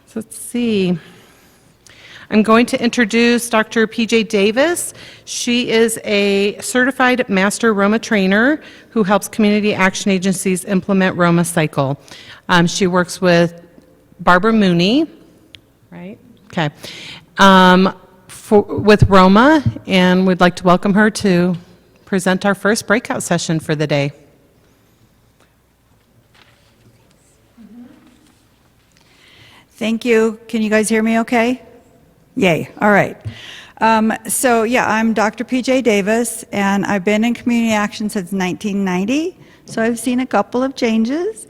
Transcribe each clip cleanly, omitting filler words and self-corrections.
So let's see. I'm going to introduce Dr. PJ Davis. She is a certified master Roma trainer who helps community action agencies implement Roma cycle. She works with Barbara Mooney, right? Okay. With Roma, and we'd like to welcome her to present our first breakout session for the day. Thank you. Can you guys hear me okay? Yay. All right. So yeah, I'm Dr. PJ Davis, and I've been in community action since 1990, so I've seen a couple of changes.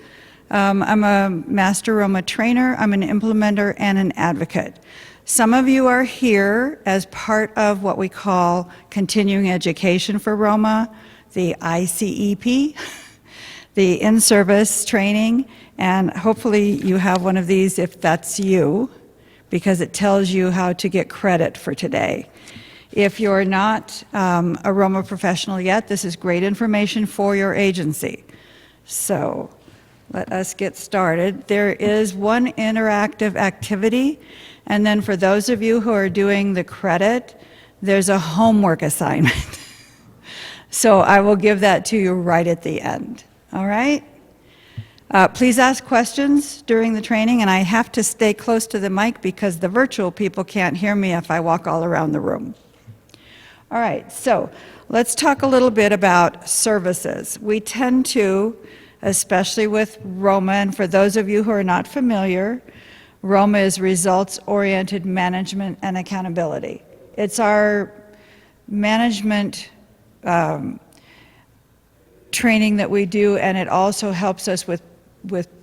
I'm a master Roma trainer, I'm an implementer, and an advocate. Some of you are here as part of what we call continuing education for Roma, the ICEP, the in-service training, and hopefully you have one of these if that's you, because it tells you how to get credit for today. If you're not a Roma professional yet, this is great information for your agency. So let us get started. There is one interactive activity, and then for those of you who are doing the credit, there's a homework assignment. So I will give that to you right at the end, all right? Please ask questions during the training, and I have to stay close to the mic because the virtual people can't hear me if I walk all around the room. All right, so let's talk a little bit about services. We tend to, especially with Roma, and for those of you who are not familiar, Roma is results-oriented management and accountability. It's our management training that we do, and it also helps us with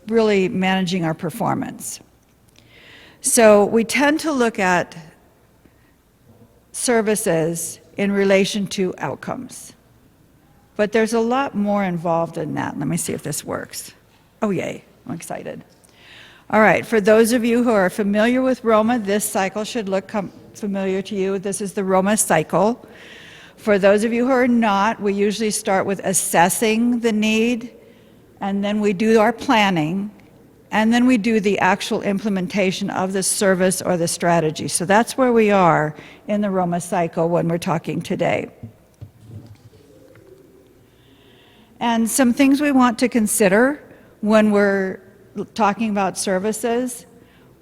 really managing our performance. So we tend to look at services in relation to outcomes. But there's a lot more involved in that. Let me see if this works. Oh, yay, I'm excited. All right, for those of you who are familiar with Roma, this cycle should look familiar to you. This is the Roma cycle. For those of you who are not, we usually start with assessing the need, and then we do our planning, and then we do the actual implementation of the service or the strategy. So that's where we are in the Roma cycle when we're talking today. And some things we want to consider when we're talking about services,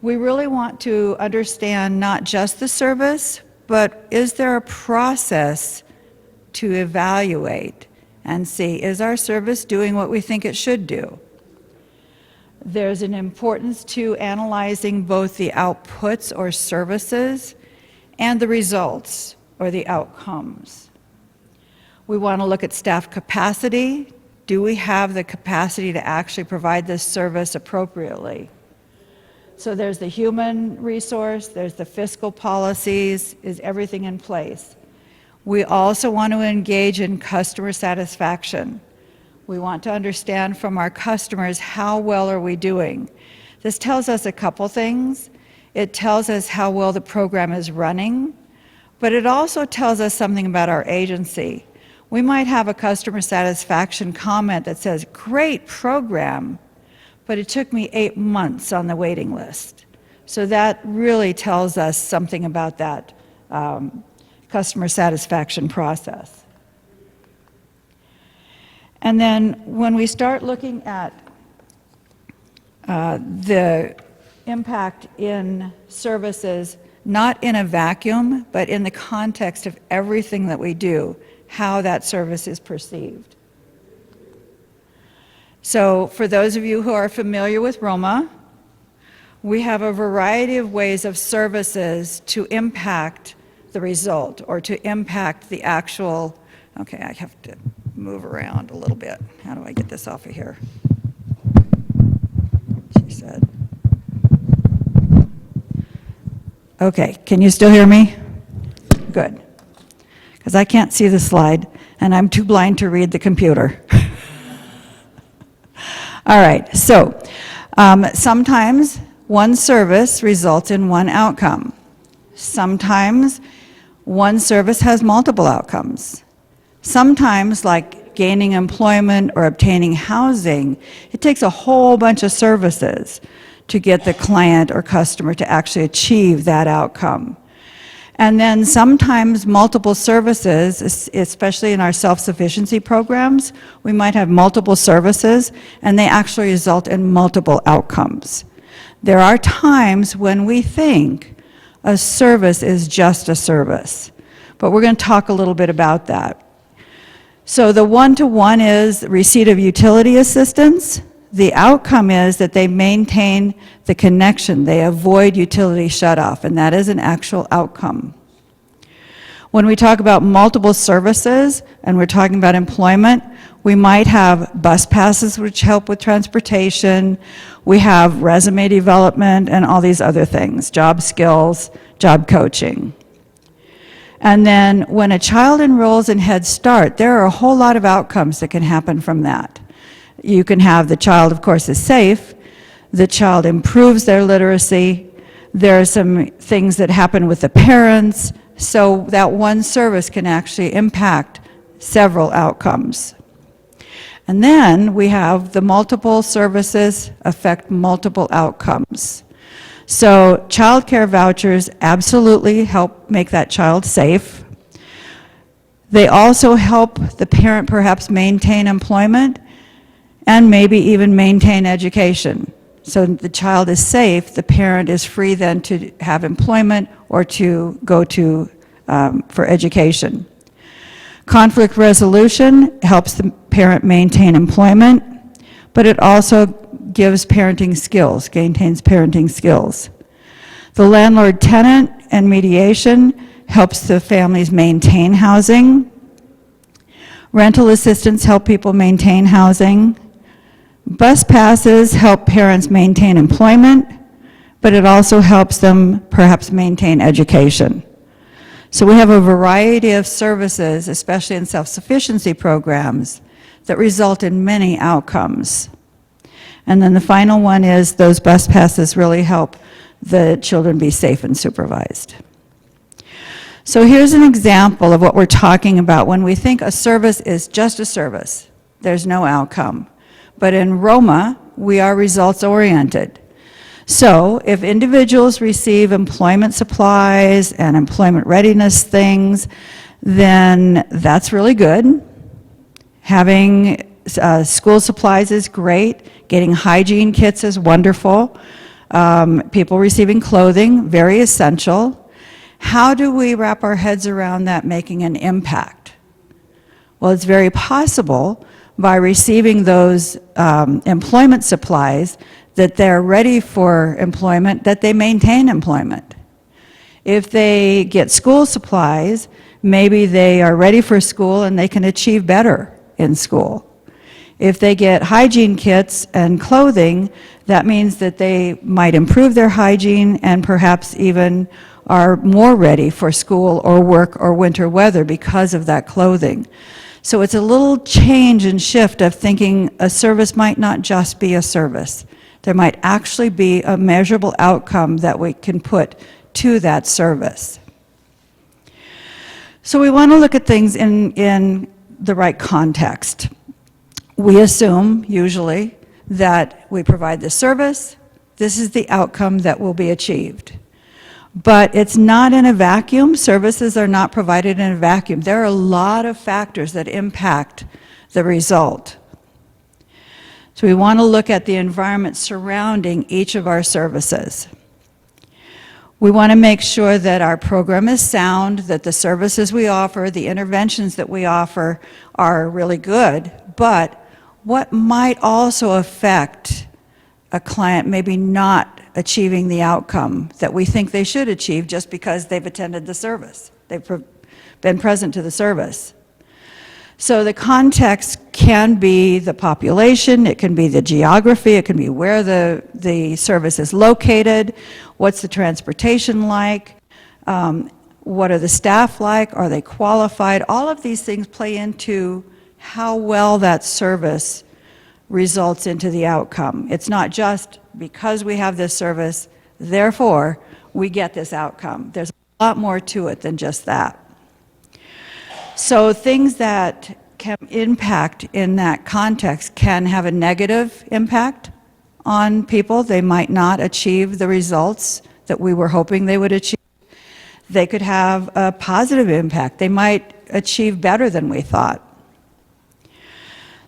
we really want to understand not just the service, but is there a process to evaluate and see, is our service doing what we think it should do? There's an importance to analyzing both the outputs or services and the results or the outcomes. We want to look at staff capacity. Do we have the capacity to actually provide this service appropriately? So there's the human resource, there's the fiscal policies, is everything in place? We also want to engage in customer satisfaction. We want to understand from our customers how well are we doing. This tells us a couple things. It tells us how well the program is running, but it also tells us something about our agency. We might have a customer satisfaction comment that says, great program, but it took me 8 months on the waiting list. So that really tells us something about that customer satisfaction process. And then when we start looking at the impact in services, not in a vacuum, but in the context of everything that we do, how that service is perceived. So for those of you who are familiar with Roma, we have a variety of ways of services to impact the result or to impact the actual, okay, I have to move around a little bit. How do I get this off of here? She said. Okay, can you still hear me? Good. Because I can't see the slide, and I'm too blind to read the computer. All right, so sometimes one service results in one outcome. Sometimes one service has multiple outcomes. Sometimes, like gaining employment or obtaining housing, it takes a whole bunch of services to get the client or customer to actually achieve that outcome. And then sometimes multiple services, especially in our self-sufficiency programs, we might have multiple services and they actually result in multiple outcomes. There are times when we think a service is just a service, but we're going to talk a little bit about that. So the one-to-one is receipt of utility assistance. The outcome is that they maintain the connection. They avoid utility shutoff, and that is an actual outcome. When we talk about multiple services and we're talking about employment, we might have bus passes which help with transportation. We have resume development and all these other things, job skills, job coaching. And then when a child enrolls in Head Start, there are a whole lot of outcomes that can happen from that. You can have the child, of course, is safe, the child improves their literacy, there are some things that happen with the parents, so that one service can actually impact several outcomes. And then we have the multiple services affect multiple outcomes. So child care vouchers absolutely help make that child safe. They also help the parent perhaps maintain employment and maybe even maintain education. So the child is safe, the parent is free then to have employment or to go to for education. Conflict resolution helps the parent maintain employment, but it also gives parenting skills, maintains parenting skills. The landlord-tenant and mediation helps the families maintain housing. Rental assistance help people maintain housing. Bus passes help parents maintain employment, but it also helps them perhaps maintain education. So we have a variety of services, especially in self-sufficiency programs, that result in many outcomes. And then the final one is those bus passes really help the children be safe and supervised. So here's an example of what we're talking about when we think a service is just a service. There's no outcome. But in Roma, we are results-oriented. So if individuals receive employment supplies and employment readiness things, then that's really good. Having school supplies is great. Getting hygiene kits is wonderful. People receiving clothing, very essential. How do we wrap our heads around that making an impact? Well, it's very possible by receiving those employment supplies that they're ready for employment, that they maintain employment. If they get school supplies, maybe they are ready for school and they can achieve better in school. If they get hygiene kits and clothing, that means that they might improve their hygiene and perhaps even are more ready for school or work or winter weather because of that clothing. So it's a little change and shift of thinking a service might not just be a service. There might actually be a measurable outcome that we can put to that service. So we want to look at things in the right context. We assume, usually, that we provide the service, this is the outcome that will be achieved. But it's not in a vacuum. Services are not provided in a vacuum. There are a lot of factors that impact the result. So we want to look at the environment surrounding each of our services. We want to make sure that our program is sound, that the services we offer, the interventions that we offer are really good, but what might also affect a client maybe not achieving the outcome that we think they should achieve just because they've attended the service, they've been present to the service. So the context can be the population, it can be the geography, it can be where the service is located, what's the transportation like, what are the staff like, are they qualified? All of these things play into how well that service results into the outcome. It's not just because we have this service, therefore we get this outcome. There's a lot more to it than just that. So things that can impact in that context can have a negative impact on people. They might not achieve the results that we were hoping they would achieve. They could have a positive impact. They might achieve better than we thought.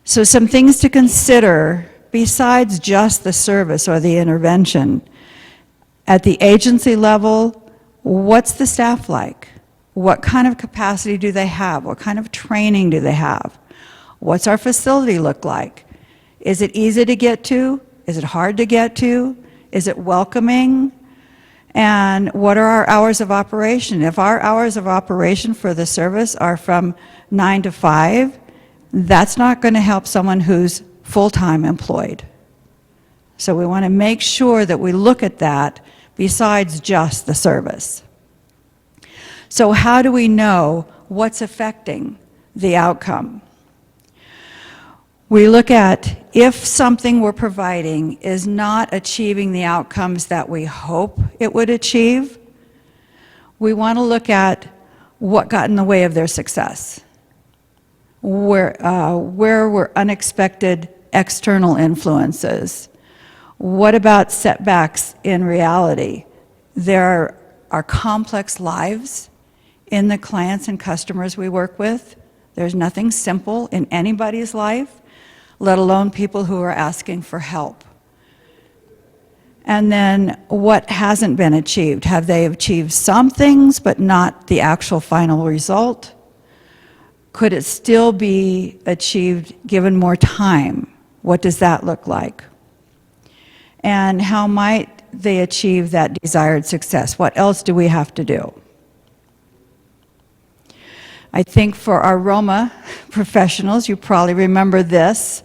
So some things to consider besides just the service or the intervention. At the agency level, what's the staff like? What kind of capacity do they have? What kind of training do they have? What's our facility look like? Is it easy to get to? Is it hard to get to? Is it welcoming? And what are our hours of operation? If our hours of operation for the service are from 9 to 5, that's not going to help someone who's full-time employed. So we want to make sure that we look at that besides just the service. So how do we know what's affecting the outcome? We look at if something we're providing is not achieving the outcomes that we hope it would achieve, we want to look at what got in the way of their success. Where were unexpected external influences? What about setbacks in reality? There are complex lives in the clients and customers we work with. There's nothing simple in anybody's life, let alone people who are asking for help. And then what hasn't been achieved? Have they achieved some things but not the actual final result? Could it still be achieved given more time? What does that look like? And how might they achieve that desired success? What else do we have to do? I think for our Roma professionals, you probably remember this.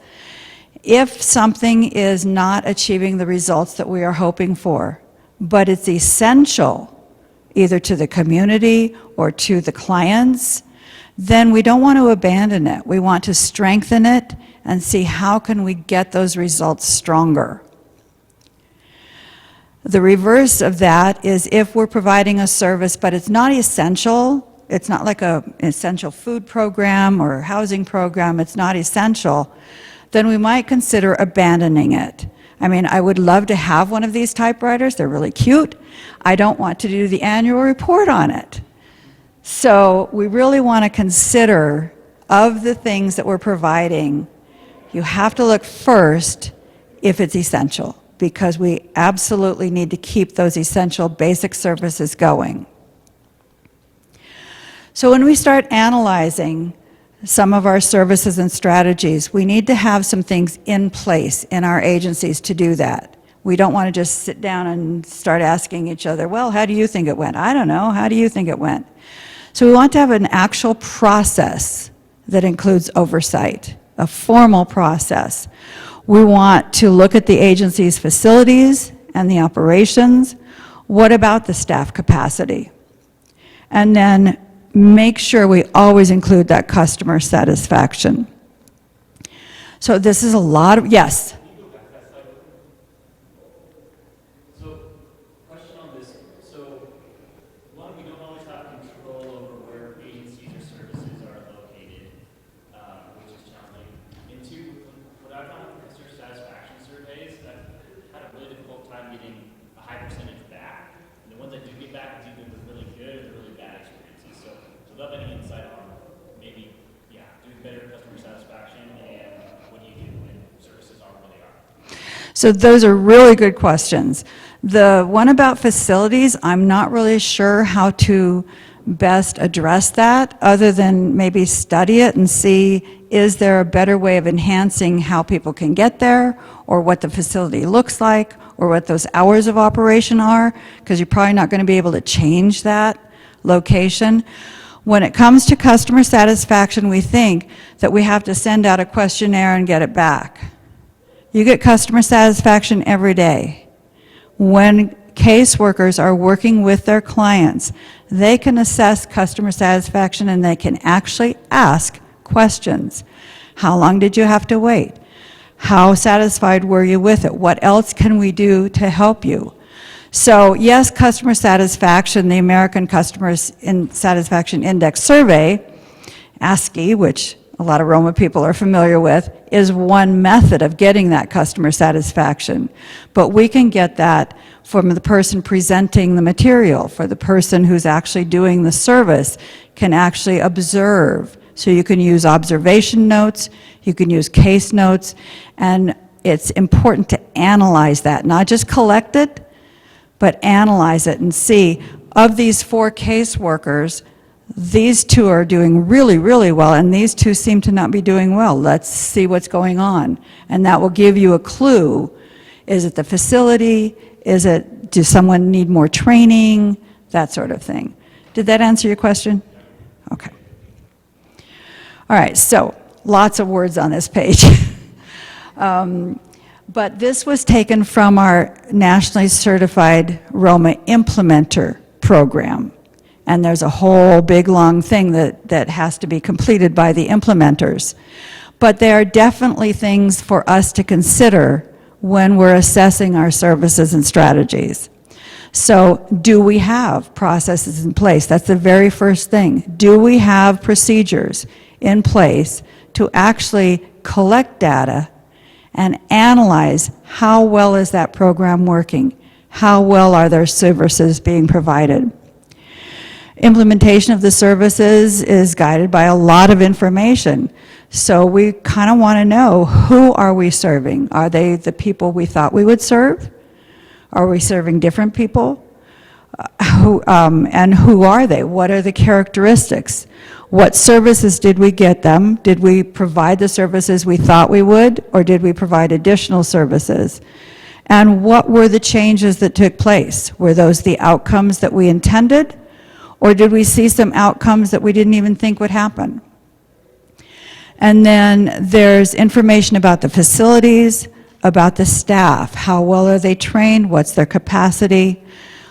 If something is not achieving the results that we are hoping for, but it's essential either to the community or to the clients, then we don't want to abandon it. We want to strengthen it and see how can we get those results stronger. The reverse of that is if we're providing a service but it's not essential, it's not like an essential food program or housing program, it's not essential, then we might consider abandoning it. I mean, I would love to have one of these typewriters, they're really cute. I don't want to do the annual report on it. So we really want to consider, of the things that we're providing, you have to look first if it's essential, because we absolutely need to keep those essential basic services going. So when we start analyzing some of our services and strategies, we need to have some things in place in our agencies to do that. We don't want to just sit down and start asking each other, well, how do you think it went? I don't know, how do you think it went? So we want to have an actual process that includes oversight, a formal process. We want to look at the agency's facilities and the operations. What about the staff capacity? And then make sure we always include that customer satisfaction. So this is a lot of, yes? So those are really good questions. The one about facilities, I'm not really sure how to best address that, other than maybe study it and see, is there a better way of enhancing how people can get there, or what the facility looks like, or what those hours of operation are, because you're probably not going to be able to change that location. When it comes to customer satisfaction, we think that we have to send out a questionnaire and get it back. You get customer satisfaction every day. When caseworkers are working with their clients, they can assess customer satisfaction and they can actually ask questions. How long did you have to wait? How satisfied were you with it? What else can we do to help you? So yes, customer satisfaction, the American Customer Satisfaction Index Survey, ASCII, which a lot of Roma people are familiar with, is one method of getting that customer satisfaction. But we can get that from the person presenting the material, for the person who's actually doing the service can actually observe. So you can use observation notes, you can use case notes, and it's important to analyze that, not just collect it, but analyze it and see, of these 4 caseworkers, these 2 are doing really, really well, and these 2 seem to not be doing well. Let's see what's going on. And that will give you a clue. Is it the facility? Does someone need more training? That sort of thing. Did that answer your question? Okay. All right, so lots of words on this page. But this was taken from our nationally certified Roma implementer program. And there's a whole big long thing that has to be completed by the implementers. But there are definitely things for us to consider when we're assessing our services and strategies. So do we have processes in place? That's the very first thing. Do we have procedures in place to actually collect data and analyze how well is that program working? How well are their services being provided? Implementation of the services is guided by a lot of information. So we kind of want to know, who are we serving? Are they the people we thought we would serve? Are we serving different people? And who are they? What are the characteristics? What services did we get them? Did we provide the services we thought we would, or did we provide additional services? And what were the changes that took place? Were those the outcomes that we intended? Or did we see some outcomes that we didn't even think would happen? And then there's information about the facilities, about the staff. How well are they trained? What's their capacity?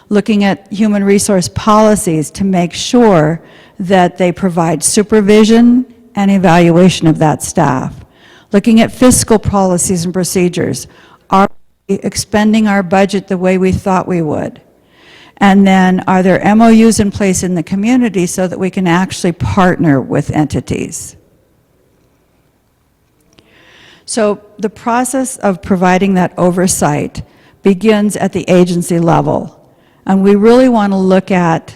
Looking at human resource policies to make sure that they provide supervision and evaluation of that staff. Looking at fiscal policies and procedures. Are we expending our budget the way we thought we would? And then, are there MOUs in place in the community so that we can actually partner with entities? So the process of providing that oversight begins at the agency level. And we really want to look at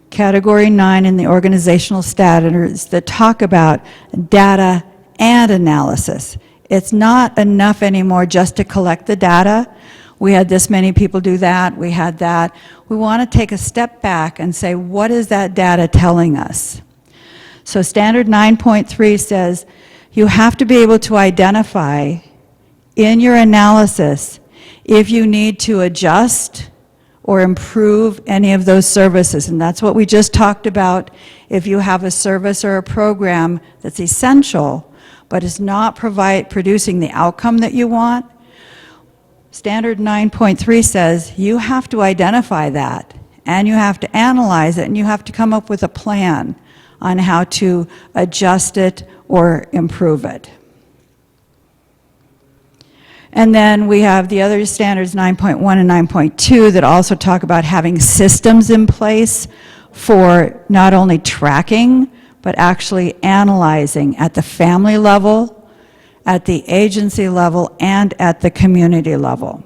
Category 9 in the organizational standards that talk about data and analysis. It's not enough anymore just to collect the data. We had this many people do that, we had that. We want to take a step back and say, what is that data telling us? So Standard 9.3 says, you have to be able to identify in your analysis if you need to adjust or improve any of those services. And that's what we just talked about. If you have a service or a program that's essential, but is not producing the outcome that you want, Standard 9.3 says you have to identify that, and you have to analyze it, and you have to come up with a plan on how to adjust it or improve it. And then we have the other standards, 9.1 and 9.2, that also talk about having systems in place for not only tracking, but actually analyzing at the family level, at the agency level, and at the community level.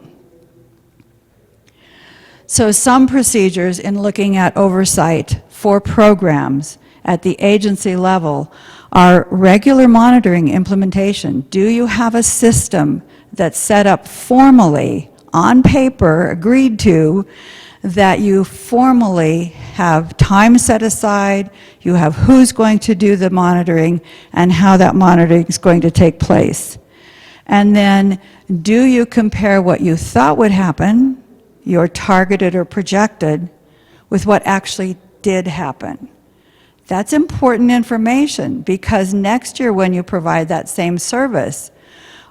So some procedures in looking at oversight for programs at the agency level are regular monitoring implementation. Do you have a system that's set up formally, on paper, agreed to, that you formally have time set aside, you have who's going to do the monitoring, and how that monitoring is going to take place? And then, do you compare what you thought would happen, your targeted or projected, with what actually did happen? That's important information, because next year when you provide that same service,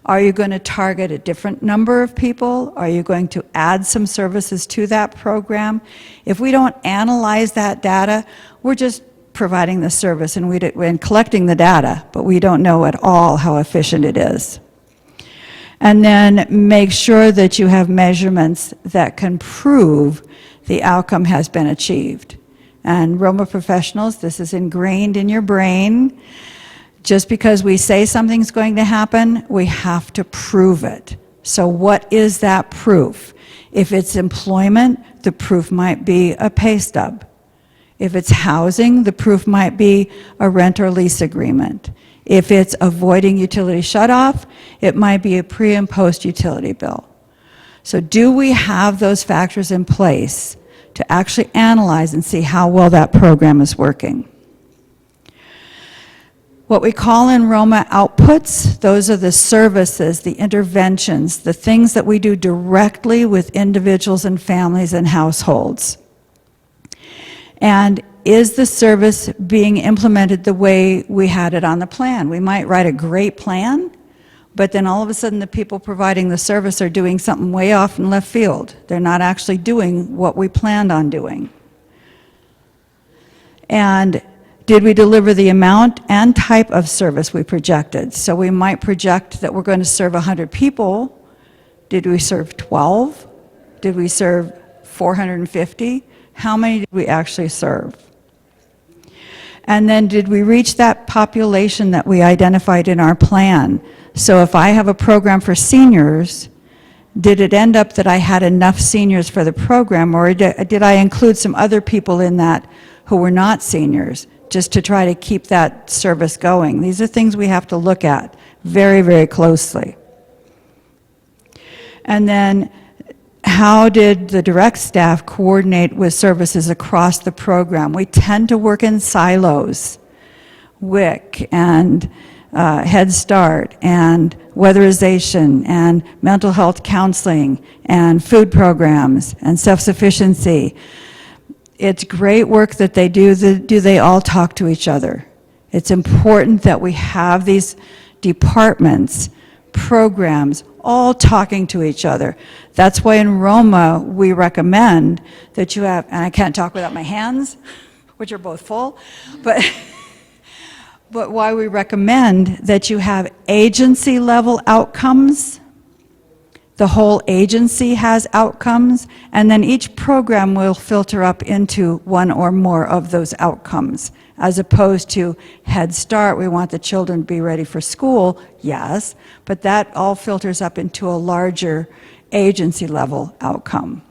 are you going to target a different number of people? Are you going to add some services to that program? If we don't analyze that data, we're just providing the service and collecting the data, but we don't know at all how efficient it is. And then make sure that you have measurements that can prove the outcome has been achieved. And Roma professionals, this is ingrained in your brain. Just because we say something's going to happen, we have to prove it. So what is that proof? If it's employment, the proof might be a pay stub. If it's housing, the proof might be a rent or lease agreement. If it's avoiding utility shutoff, it might be a pre- and post-utility bill. So do we have those factors in place to actually analyze and see how well that program is working? What we call in Roma outputs, those are the services, the interventions, the things that we do directly with individuals and families and households. And is the service being implemented the way we had it on the plan? We might write a great plan, but then all of a sudden the people providing the service are doing something way off in left field. They're not actually doing what we planned on doing. And did we deliver the amount and type of service we projected? So we might project that we're going to serve 100 people. Did we serve 12? Did we serve 450? How many did we actually serve? And then did we reach that population that we identified in our plan? So if I have a program for seniors, did it end up that I had enough seniors for the program, or did I include some other people in that who were not seniors, just to try to keep that service going? These are things we have to look at very, very closely. And then how did the direct staff coordinate with services across the program? We tend to work in silos. WIC and Head Start and weatherization and mental health counseling and food programs and self-sufficiency. It's great work that they do. Do they all talk to each other? It's important that we have these departments, programs, all talking to each other. That's why in Roma we recommend that you have, and I can't talk without my hands, which are both full, but why we recommend that you have agency level outcomes. The whole agency has outcomes, and then each program will filter up into one or more of those outcomes, as opposed to Head Start, we want the children to be ready for school, yes, but that all filters up into a larger agency level outcome.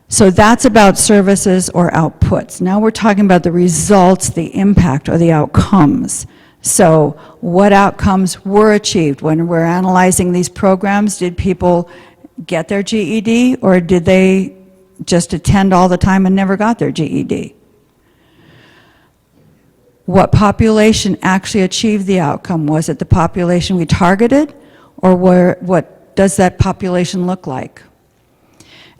So that's about services or outputs. Now we're talking about the results, the impact, or the outcomes. So what outcomes were achieved when we're analyzing these programs? Did people get their GED, or did they just attend all the time and never got their GED? What population actually achieved the outcome? Was it the population we targeted, or what does that population look like?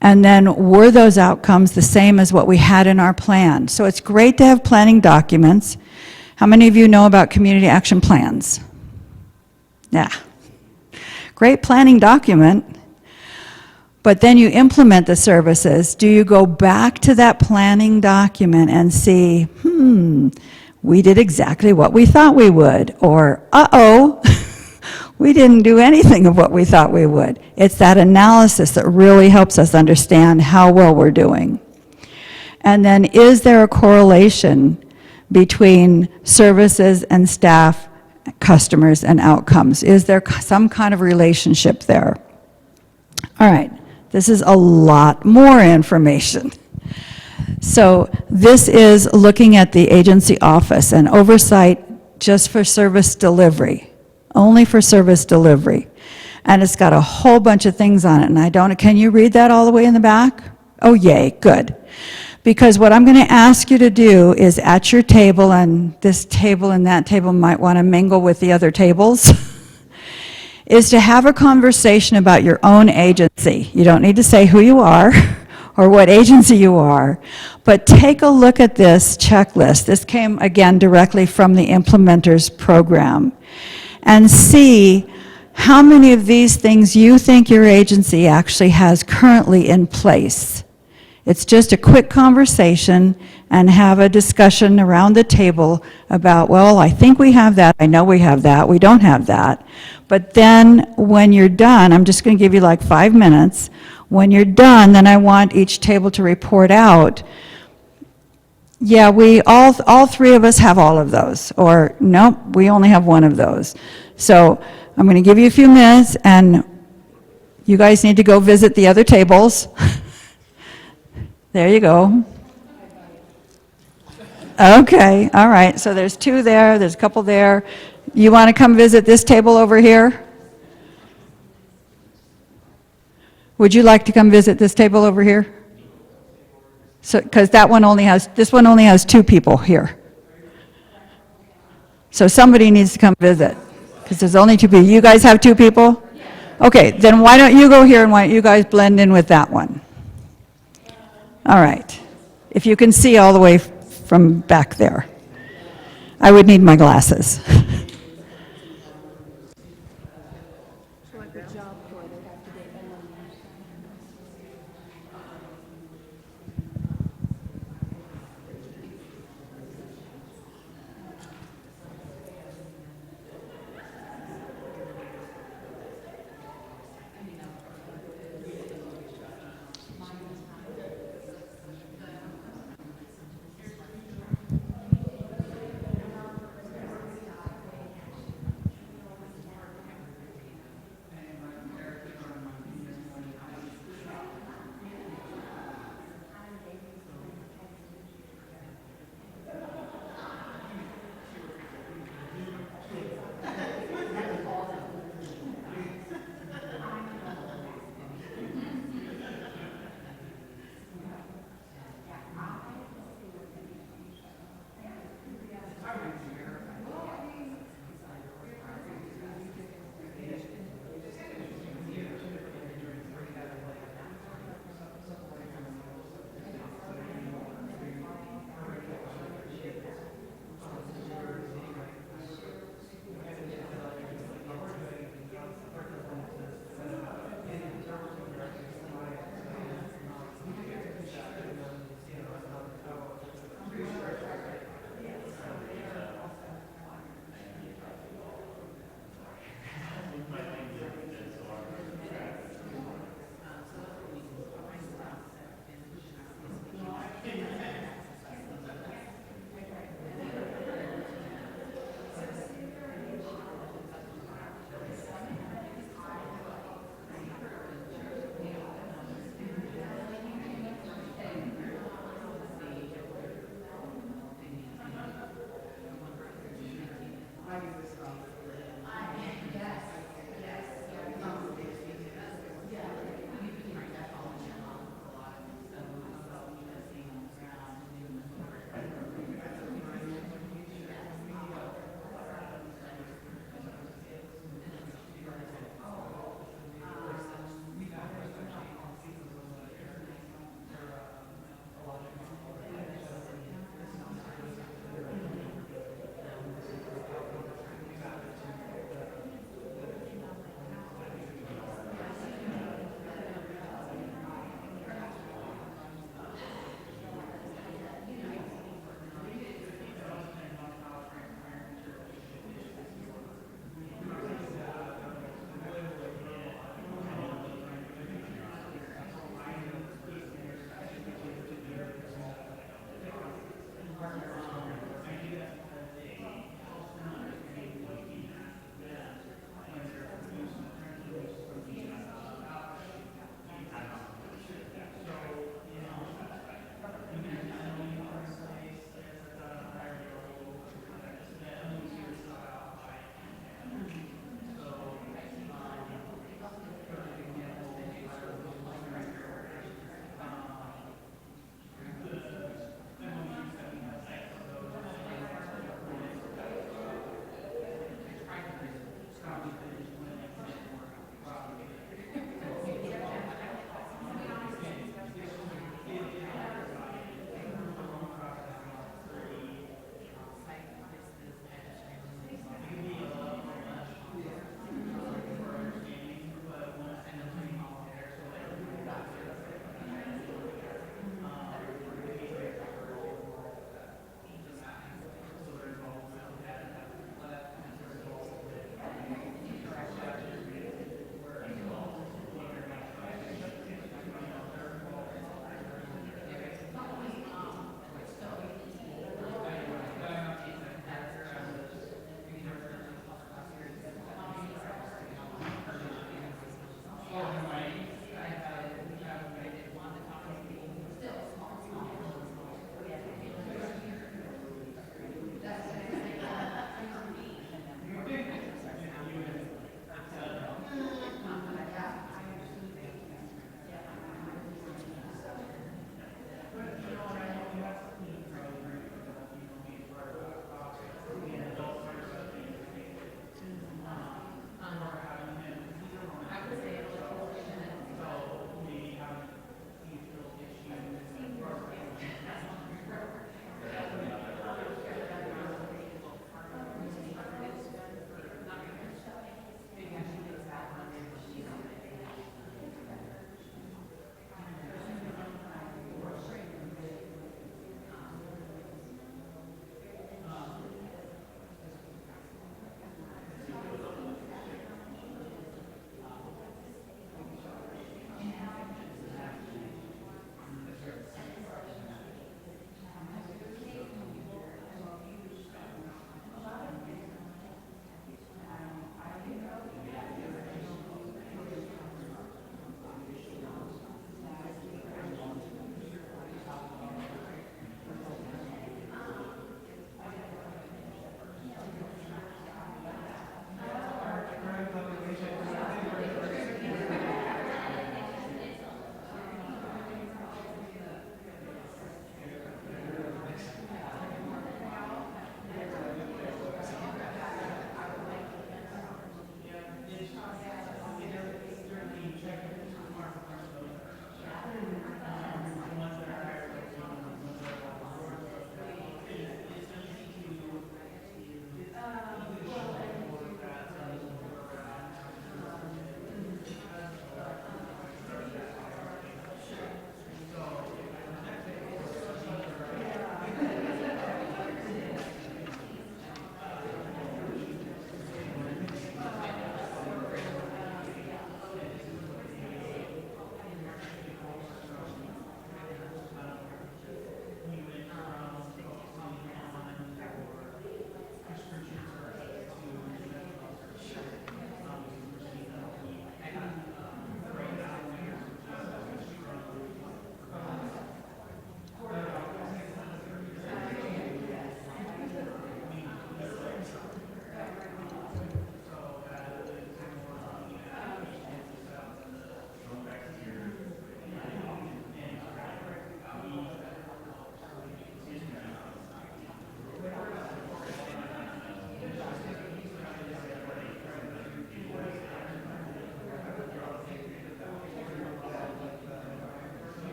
And then were those outcomes the same as what we had in our plan? So it's great to have planning documents. How many of you know about community action plans? Yeah. Great planning document, but then you implement the services. Do you go back to that planning document and see, we did exactly what we thought we would, or uh-oh, we didn't do anything of what we thought we would. It's that analysis that really helps us understand how well we're doing. And then is there a correlation between services and staff, customers, and outcomes? Is there some kind of relationship there? All right, this is a lot more information. So this is looking at the agency office and oversight just for service delivery, only for service delivery. And it's got a whole bunch of things on it, and can you read that all the way in the back? Oh, yay, good. Because what I'm going to ask you to do is at your table, and this table and that table might want to mingle with the other tables, is to have a conversation about your own agency. You don't need to say who you are or what agency you are, but take a look at this checklist. This came, again, directly from the implementers program. And see how many of these things you think your agency actually has currently in place. It's just a quick conversation and have a discussion around the table about, well, I think we have that, I know we have that, we don't have that. But then when you're done, I'm just going to give you like 5 minutes. When you're done, then I want each table to report out Yeah, all three of us have all of those, or nope, we only have one of those. So I'm going to give you a few minutes, and you guys need to go visit the other tables. There you go. Okay, all right, so there's two there, there's a couple there. You want to come visit this table over here? Would you like to come visit this table over here? So, because this one only has two people here. So somebody needs to come visit, because there's only two people. You guys have two people? Okay, then why don't you go here and why don't you guys blend in with that one? All right. If you can see all the way from back there. I would need my glasses.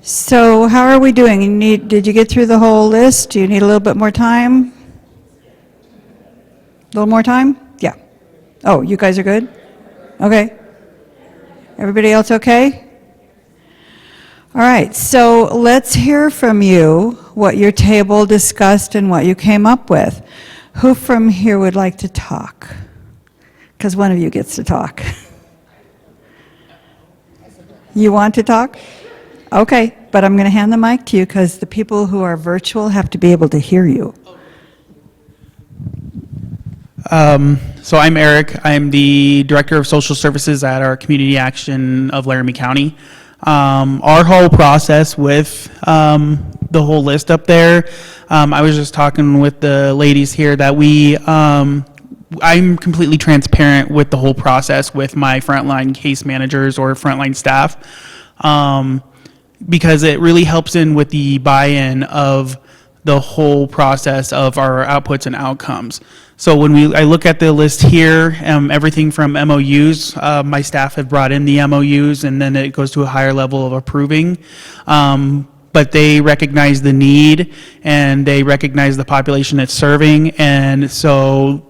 So how are we doing? Did you get through the whole list? Do you need a little bit more time? A little more time? Yeah. Oh, you guys are good? Okay. Everybody else okay? All right, so let's hear from you what your table discussed and what you came up with. Who from here would like to talk? Because one of you gets to talk. You want to talk? Okay, but I'm going to hand the mic to you because the people who are virtual have to be able to hear you. So I'm Eric. I'm the Director of Social Services at our Community Action of Laramie County. Our whole process with the whole list up there, I was just talking with the ladies here that I'm completely transparent with the whole process with my frontline case managers or frontline staff, because it really helps in with the buy-in of the whole process of our outputs and outcomes. So when I look at the list here, everything from MOUs, my staff have brought in the MOUs and then it goes to a higher level of approving. But they recognize the need and they recognize the population it's serving. And so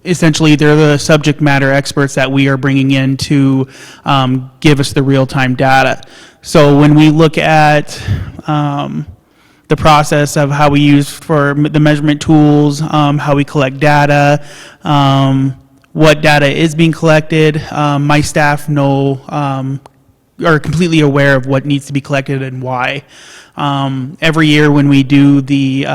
essentially they're the subject matter experts that we are bringing in to give us the real-time data. So when we look at the process of how we use for the measurement tools, how we collect data, what data is being collected. My staff are completely aware of what needs to be collected and why. Every year when we do the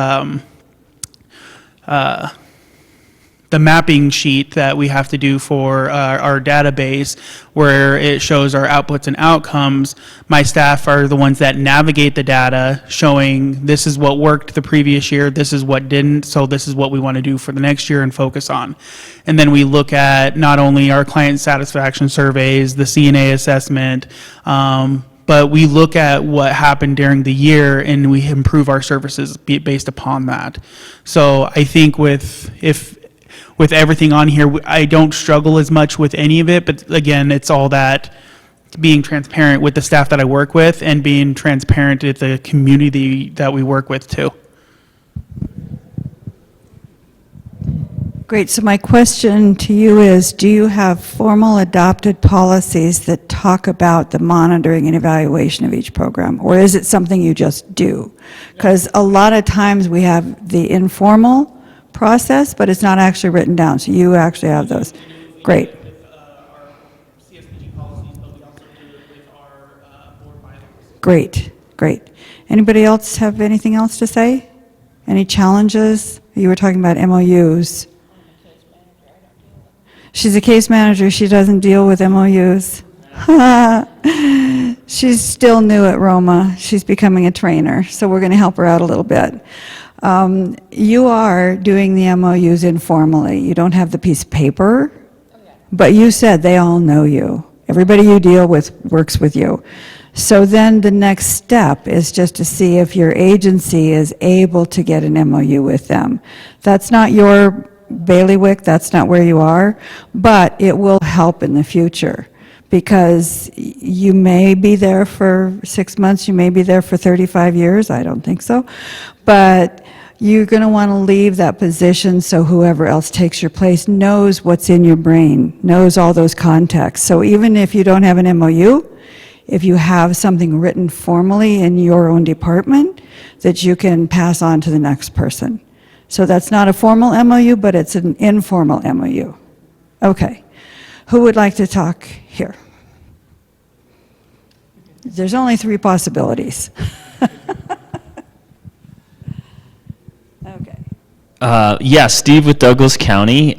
mapping sheet that we have to do for our database where it shows our outputs and outcomes, my staff are the ones that navigate the data showing this is what worked the previous year, this is what didn't, so this is what we want to do for the next year and focus on. And then we look at not only our client satisfaction surveys, the CNA assessment, but we look at what happened during the year and we improve our services based upon that. So I think with everything on here, I don't struggle as much with any of it, but again, it's all that being transparent with the staff that I work with and being transparent with the community that we work with too. Great, so my question to you is, do you have formal adopted policies that talk about the monitoring and evaluation of each program? Or is it something you just do? Because a lot of times we have the informal process, but it's not actually written down, so you actually have those. Great. Great, great. Anybody else have anything else to say? Any challenges? You were talking about MOUs. She's a case manager, she doesn't deal with MOUs. She's still new at Roma. She's becoming a trainer, so we're going to help her out a little bit. You are doing the MOUs informally. You don't have the piece of paper, but you said they all know you. Everybody you deal with works with you. So then the next step is just to see if your agency is able to get an MOU with them. That's not your bailiwick, that's not where you are, but it will help in the future. Because you may be there for 6 months, you may be there for 35 years, I don't think so, but you're going to want to leave that position so whoever else takes your place knows what's in your brain, knows all those contexts. So even if you don't have an MOU, if you have something written formally in your own department that you can pass on to the next person. So that's not a formal MOU, but it's an informal MOU. Okay. Who would like to talk here? There's only 3 possibilities. Okay. Yeah, Steve with Douglas County.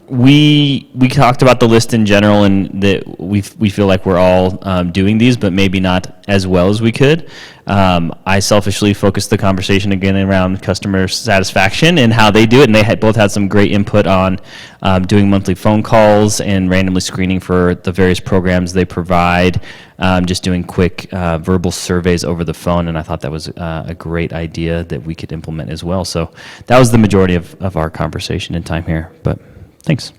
We talked about the list in general and that we feel like we're all doing these, but maybe not as well as we could. I selfishly focused the conversation again around customer satisfaction and how they do it, and they both had some great input on doing monthly phone calls and randomly screening for the various programs they provide, just doing quick verbal surveys over the phone, and I thought that was a great idea that we could implement as well. So that was the majority of our conversation and time here, but thanks.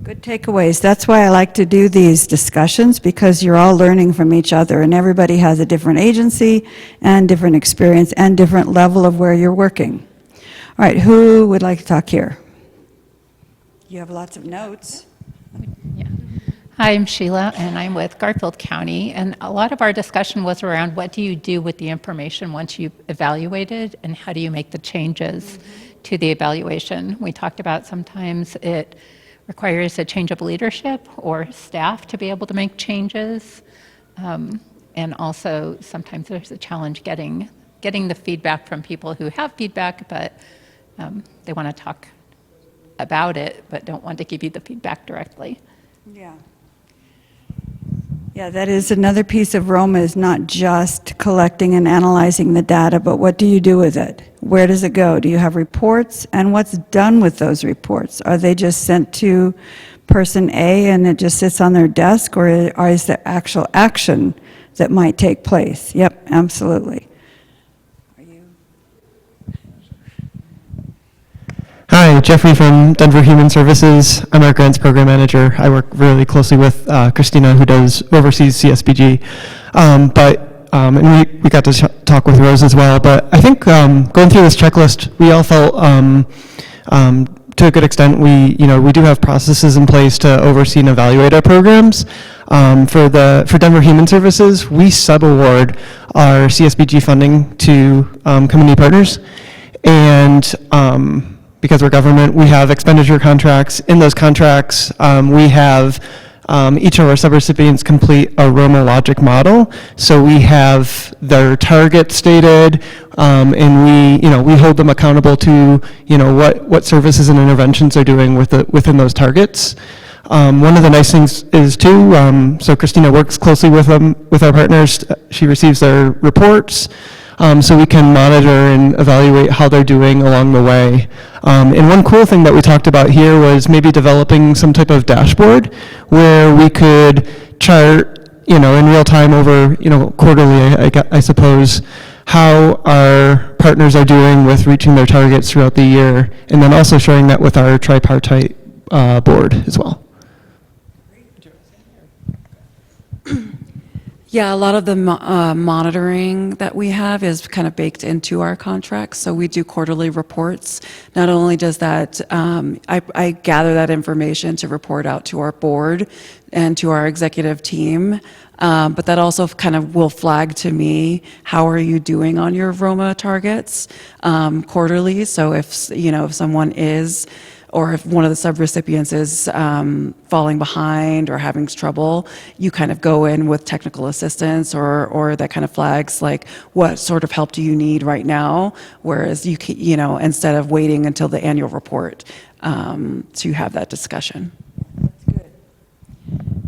Good takeaways. That's why I like to do these discussions, because you're all learning from each other, and everybody has a different agency and different experience and different level of where you're working. All right, who would like to talk here? You have lots of notes. Yeah. Hi, I'm Sheila, and I'm with Garfield County. And a lot of our discussion was around what do you do with the information once you've evaluated, and how do you make the changes to the evaluation? We talked about sometimes it requires a change of leadership or staff to be able to make changes. And also sometimes there's a challenge getting the feedback from people who have feedback, but they want to talk about it, but don't want to give you the feedback directly. Yeah. Yeah, that is another piece of Roma, is not just collecting and analyzing the data, but what do you do with it? Where does it go? Do you have reports? And what's done with those reports? Are they just sent to person A and it just sits on their desk, or is there actual action that might take place? Yep, absolutely. Hi, Jeffrey from Denver Human Services. I'm our grants program manager. I work really closely with Christina, who oversees CSBG. And we got to talk with Rose as well. But I think going through this checklist, we all felt to a good extent we do have processes in place to oversee and evaluate our programs. For Denver Human Services, we sub-award our CSBG funding to community partners, and because we're government, we have expenditure contracts. In those contracts, we have each of our subrecipients complete a Roma logic model. So we have their target stated, and we hold them accountable to what services and interventions they're doing within those targets. One of the nice things is too, so Christina works closely with our partners. She receives their reports. So we can monitor and evaluate how they're doing along the way. And one cool thing that we talked about here was maybe developing some type of dashboard where we could chart, in real time over, quarterly, I suppose, how our partners are doing with reaching their targets throughout the year, and then also sharing that with our tripartite board as well. Yeah, a lot of the monitoring that we have is kind of baked into our contracts. So we do quarterly reports. Not only does that, I gather that information to report out to our board and to our executive team, but that also kind of will flag to me, how are you doing on your Roma targets quarterly? So if someone is, or if one of the subrecipients is falling behind or having trouble, you kind of go in with technical assistance, or that kind of flags like, what sort of help do you need right now? Whereas instead of waiting until the annual report to have that discussion. That's good.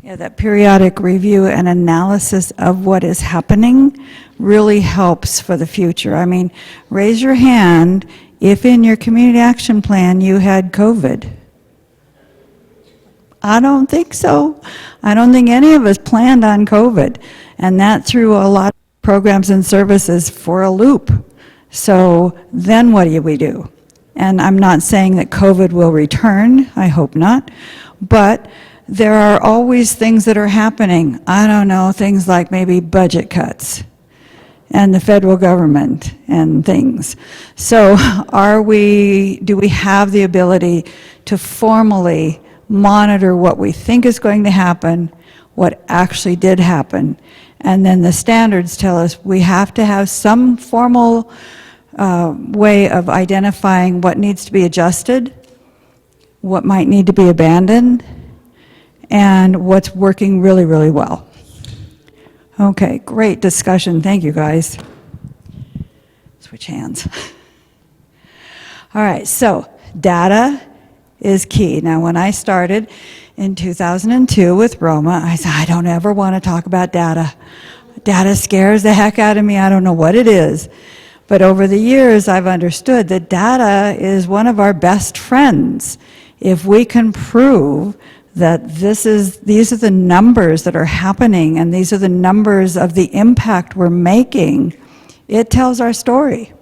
Yeah, that periodic review and analysis of what is happening really helps for the future. I mean, raise your hand if in your community action plan you had COVID. I don't think so. I don't think any of us planned on COVID, and that threw a lot of programs and services for a loop. So then what do we do? And I'm not saying that COVID will return, I hope not, but there are always things that are happening. I don't know, things like maybe budget cuts and the federal government and things. So do we have the ability to formally monitor what we think is going to happen, what actually did happen, and then the standards tell us we have to have some formal way of identifying what needs to be adjusted, what might need to be abandoned, and what's working really, really well. Okay, great discussion. Thank you, guys. Switch hands. All right, so data is key. Now, when I started in 2002 with Roma, I said, I don't ever want to talk about data. Data scares the heck out of me. I don't know what it is. But over the years, I've understood that data is one of our best friends. If we can prove that these are the numbers that are happening, and these are the numbers of the impact we're making, it tells our story.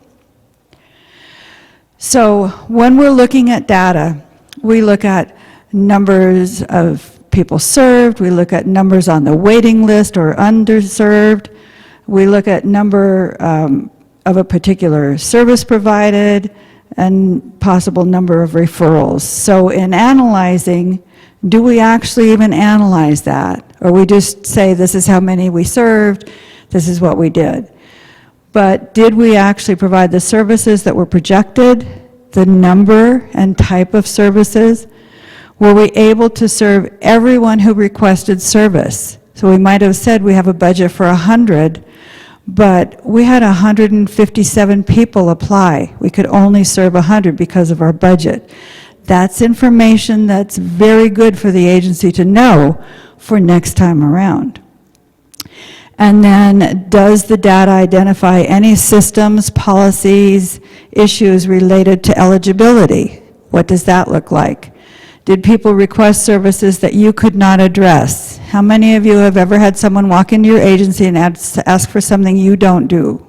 So when we're looking at data, we look at numbers of people served, we look at numbers on the waiting list or underserved, we look at number of a particular service provided, and possible number of referrals. So in analyzing, do we actually even analyze that? Or we just say, this is how many we served, this is what we did. But did we actually provide the services that were projected, the number and type of services? Were we able to serve everyone who requested service? So we might have said we have a budget for 100, but we had 157 people apply. We could only serve 100 because of our budget. That's information that's very good for the agency to know for next time around. And then, does the data identify any systems, policies, issues related to eligibility? What does that look like? Did people request services that you could not address? How many of you have ever had someone walk into your agency and ask for something you don't do?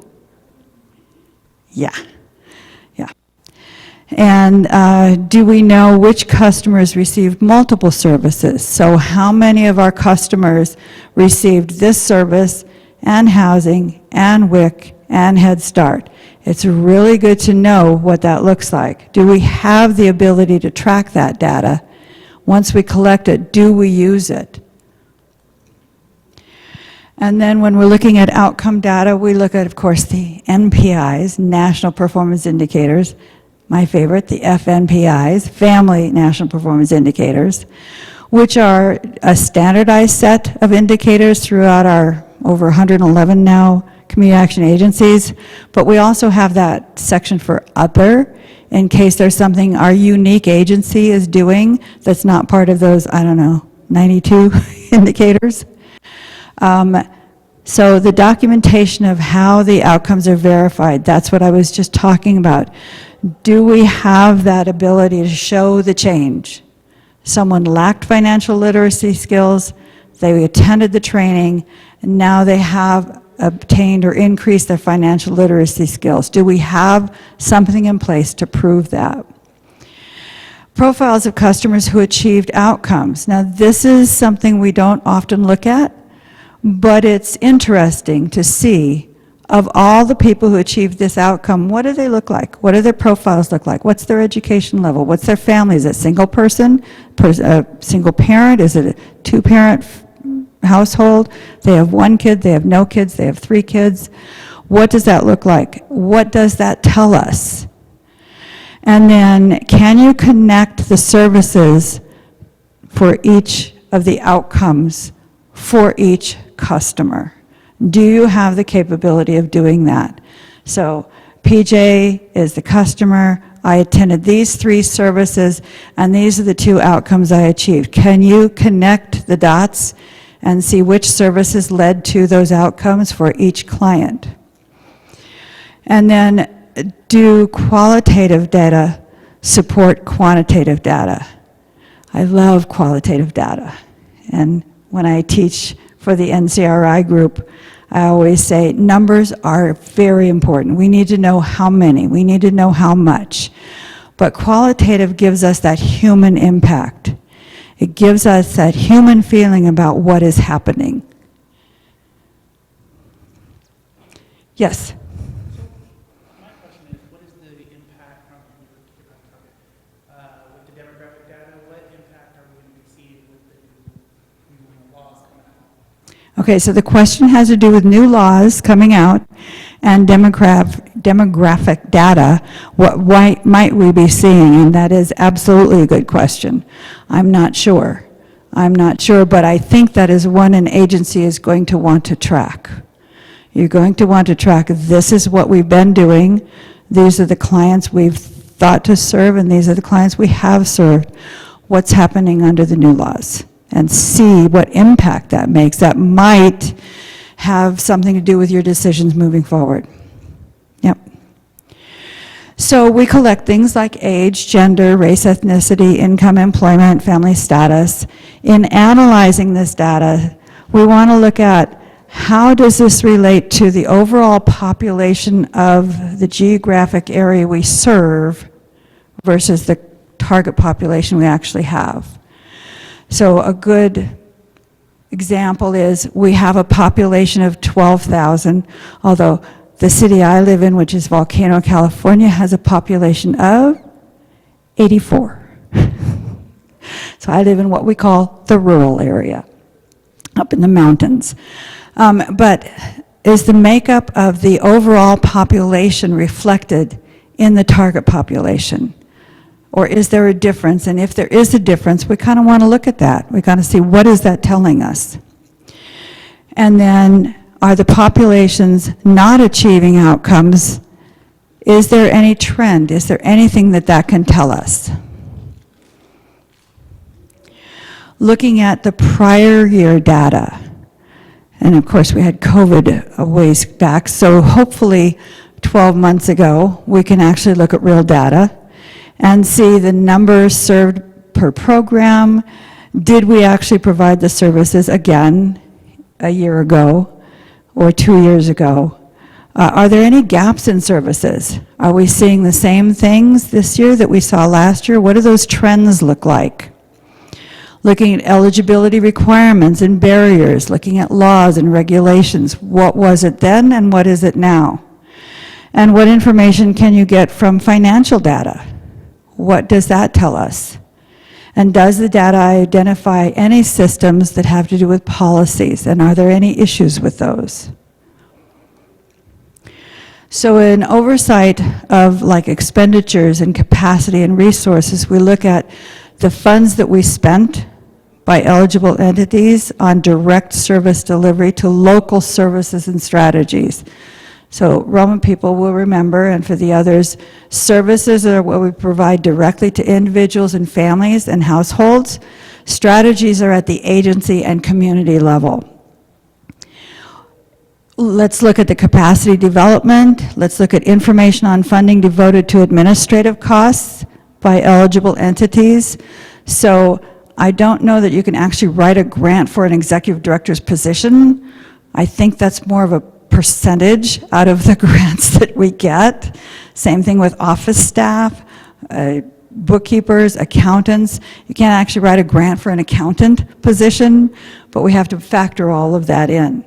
Yeah. And do we know which customers received multiple services? So how many of our customers received this service and housing and WIC and Head Start? It's really good to know what that looks like. Do we have the ability to track that data? Once we collect it, do we use it? And then when we're looking at outcome data, we look at, of course, the NPIs, National Performance Indicators. My favorite, the FNPIs, Family National Performance Indicators, which are a standardized set of indicators throughout our over 111 now community action agencies, but we also have that section for other, in case there's something our unique agency is doing that's not part of those, 92 indicators. So the documentation of how the outcomes are verified, that's what I was just talking about. Do we have that ability to show the change? Someone lacked financial literacy skills, they attended the training, and now they have obtained or increased their financial literacy skills. Do we have something in place to prove that? Profiles of customers who achieved outcomes. Now, this is something we don't often look at, but it's interesting to see, of all the people who achieved this outcome, what do they look like? What do their profiles look like? What's their education level? What's their family? Is it single person, single parent? Is it a two-parent household? They have one kid, they have no kids, they have 3 kids. What does that look like? What does that tell us? And then, can you connect the services for each of the outcomes for each customer? Do you have the capability of doing that? So PJ is the customer, I attended these 3 services, and these are the 2 outcomes I achieved. Can you connect the dots and see which services led to those outcomes for each client? And then, do qualitative data support quantitative data? I love qualitative data. And when I teach for the NCRI group, I always say numbers are very important. We need to know how many, we need to know how much. But qualitative gives us that human impact. It gives us that human feeling about what is happening. Yes? My question is, what is the impact on with the demographic data? What impact are we going to be seeing with the new laws coming out? Okay, so the question has to do with new laws coming out and demographic data. What might we be seeing? And that is absolutely a good question. I'm not sure, but I think that is one an agency is going to want to track. You're going to want to track, this is what we've been doing, these are the clients we've thought to serve, and these are the clients we have served. What's happening under the new laws? And see what impact that makes. That might have something to do with your decisions moving forward. Yep. So we collect things like age, gender, race, ethnicity, income, employment, family status. In analyzing this data, we want to look at how does this relate to the overall population of the geographic area we serve versus the target population we actually have. So a good example is we have a population of 12,000, although the city I live in, which is Volcano, California, has a population of 84. So I live in what we call the rural area, up in the mountains. But is the makeup of the overall population reflected in the target population? Or is there a difference? And if there is a difference, we kind of want to look at that. We got to see, what is that telling us? And then, are the populations not achieving outcomes? Is there any trend? Is there anything that can tell us? Looking at the prior year data, and of course we had COVID a ways back, so hopefully 12 months ago we can actually look at real data and see the numbers served per program. Did we actually provide the services again a year ago or 2 years ago? Are there any gaps in services? Are we seeing the same things this year that we saw last year? What do those trends look like? Looking at eligibility requirements and barriers, looking at laws and regulations. What was it then and what is it now? And what information can you get from financial data? What does that tell us? And does the data identify any systems that have to do with policies? And are there any issues with those? So in oversight of like expenditures and capacity and resources, we look at the funds that we spent by eligible entities on direct service delivery to local services and strategies. So Roman people will remember, and for the others, services are what we provide directly to individuals and families and households. Strategies are at the agency and community level. Let's look at the capacity development. Let's look at information on funding devoted to administrative costs by eligible entities. So I don't know that you can actually write a grant for an executive director's position. I think that's more of a percentage out of the grants that we get. Same thing with office staff, bookkeepers, accountants. You can't actually write a grant for an accountant position, but we have to factor all of that in.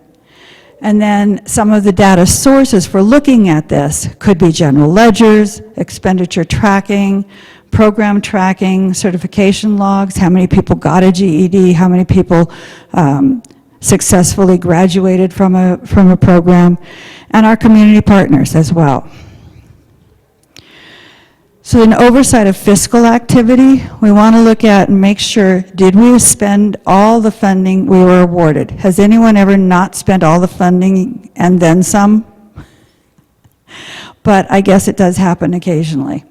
And then some of the data sources for looking at this could be general ledgers, expenditure tracking, program tracking, certification logs, how many people got a GED, how many people successfully graduated from a program, and our community partners as well. So in oversight of fiscal activity, we want to look at and make sure, did we spend all the funding we were awarded? Has anyone ever not spent all the funding and then some? But I guess it does happen occasionally.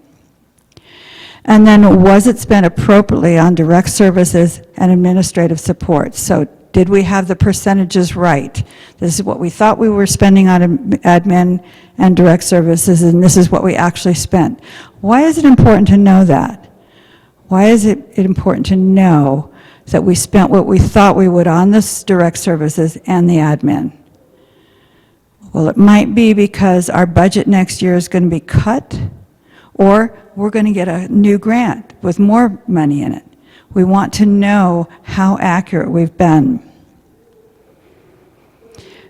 And then, was it spent appropriately on direct services and administrative support? So did we have the percentages right? This is what we thought we were spending on admin and direct services, and this is what we actually spent. Why is it important to know that? Why is it important to know that we spent what we thought we would on this direct services and the admin? Well, it might be because our budget next year is going to be cut, or we're going to get a new grant with more money in it. We want to know how accurate we've been.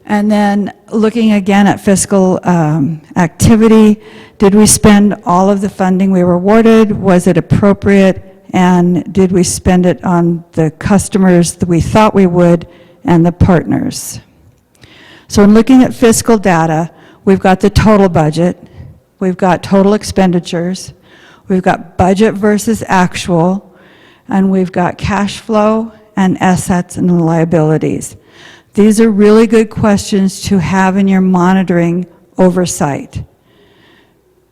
And then looking again at fiscal activity, did we spend all of the funding we were awarded? Was it appropriate? And did we spend it on the customers that we thought we would and the partners? So in looking at fiscal data, we've got the total budget, we've got total expenditures, we've got budget versus actual, and we've got cash flow and assets and liabilities. These are really good questions to have in your monitoring oversight.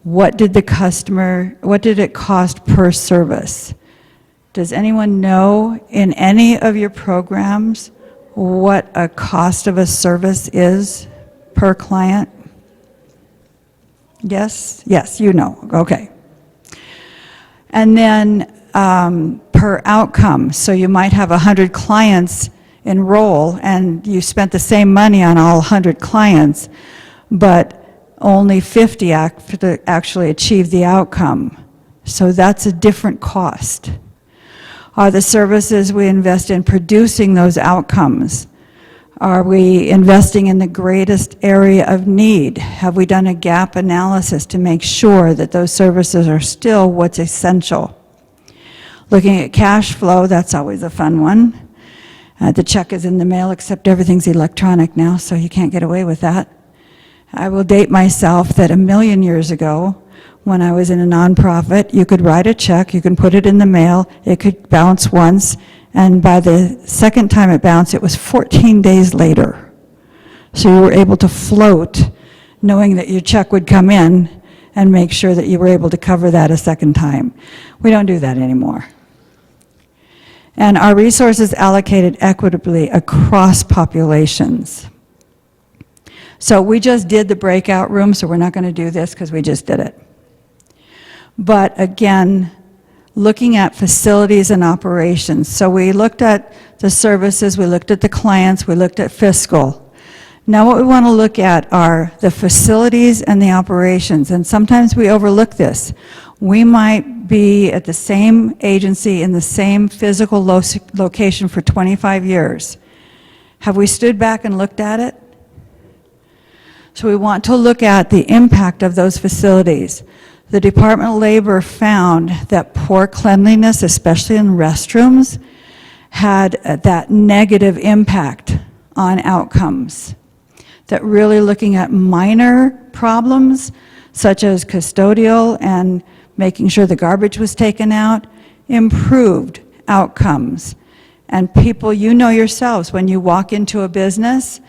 What did it cost per service? Does anyone know in any of your programs what a cost of a service is per client? Yes? Yes, you know. Okay. And then per outcome. So you might have 100 clients enroll and you spent the same money on all 100 clients, but only 50 actually achieve the outcome. So that's a different cost. Are the services we invest in producing those outcomes? Are we investing in the greatest area of need? Have we done a gap analysis to make sure that those services are still what's essential? Looking at cash flow, that's always a fun one. The check is in the mail, except everything's electronic now, so you can't get away with that. I will date myself that 1,000,000 years ago, when I was in a nonprofit, you could write a check, you can put it in the mail, it could bounce once, and by the second time it bounced, it was 14 days later. So you were able to float, knowing that your check would come in, and make sure that you were able to cover that a second time. We don't do that anymore. And our resources allocated equitably across populations. So we just did the breakout room, so we're not going to do this because we just did it. But again, looking at facilities and operations. So we looked at the services, we looked at the clients, we looked at fiscal. Now what we want to look at are the facilities and the operations, and sometimes we overlook this. We might be at the same agency in the same physical location for 25 years. Have we stood back and looked at it? So we want to look at the impact of those facilities. The Department of Labor found that poor cleanliness, especially in restrooms, had that negative impact on outcomes. That really looking at minor problems, such as custodial and making sure the garbage was taken out, improved outcomes. And people, you know yourselves, when you walk into a business,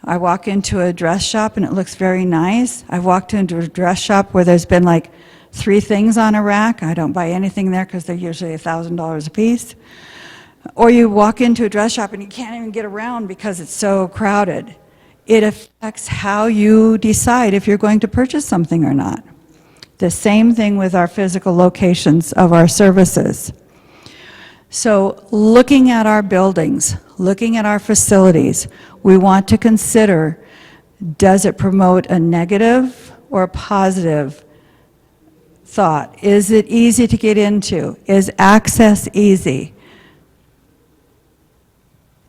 I walk into a dress shop and it looks very nice. I've walked into a dress shop where there's been like 3 things on a rack. I don't buy anything there because they're usually $1,000 a piece. Or you walk into a dress shop and you can't even get around because it's so crowded. It affects how you decide if you're going to purchase something or not. The same thing with our physical locations of our services. So looking at our buildings, looking at our facilities, we want to consider, does it promote a negative or a positive thought? Is it easy to get into? Is access easy?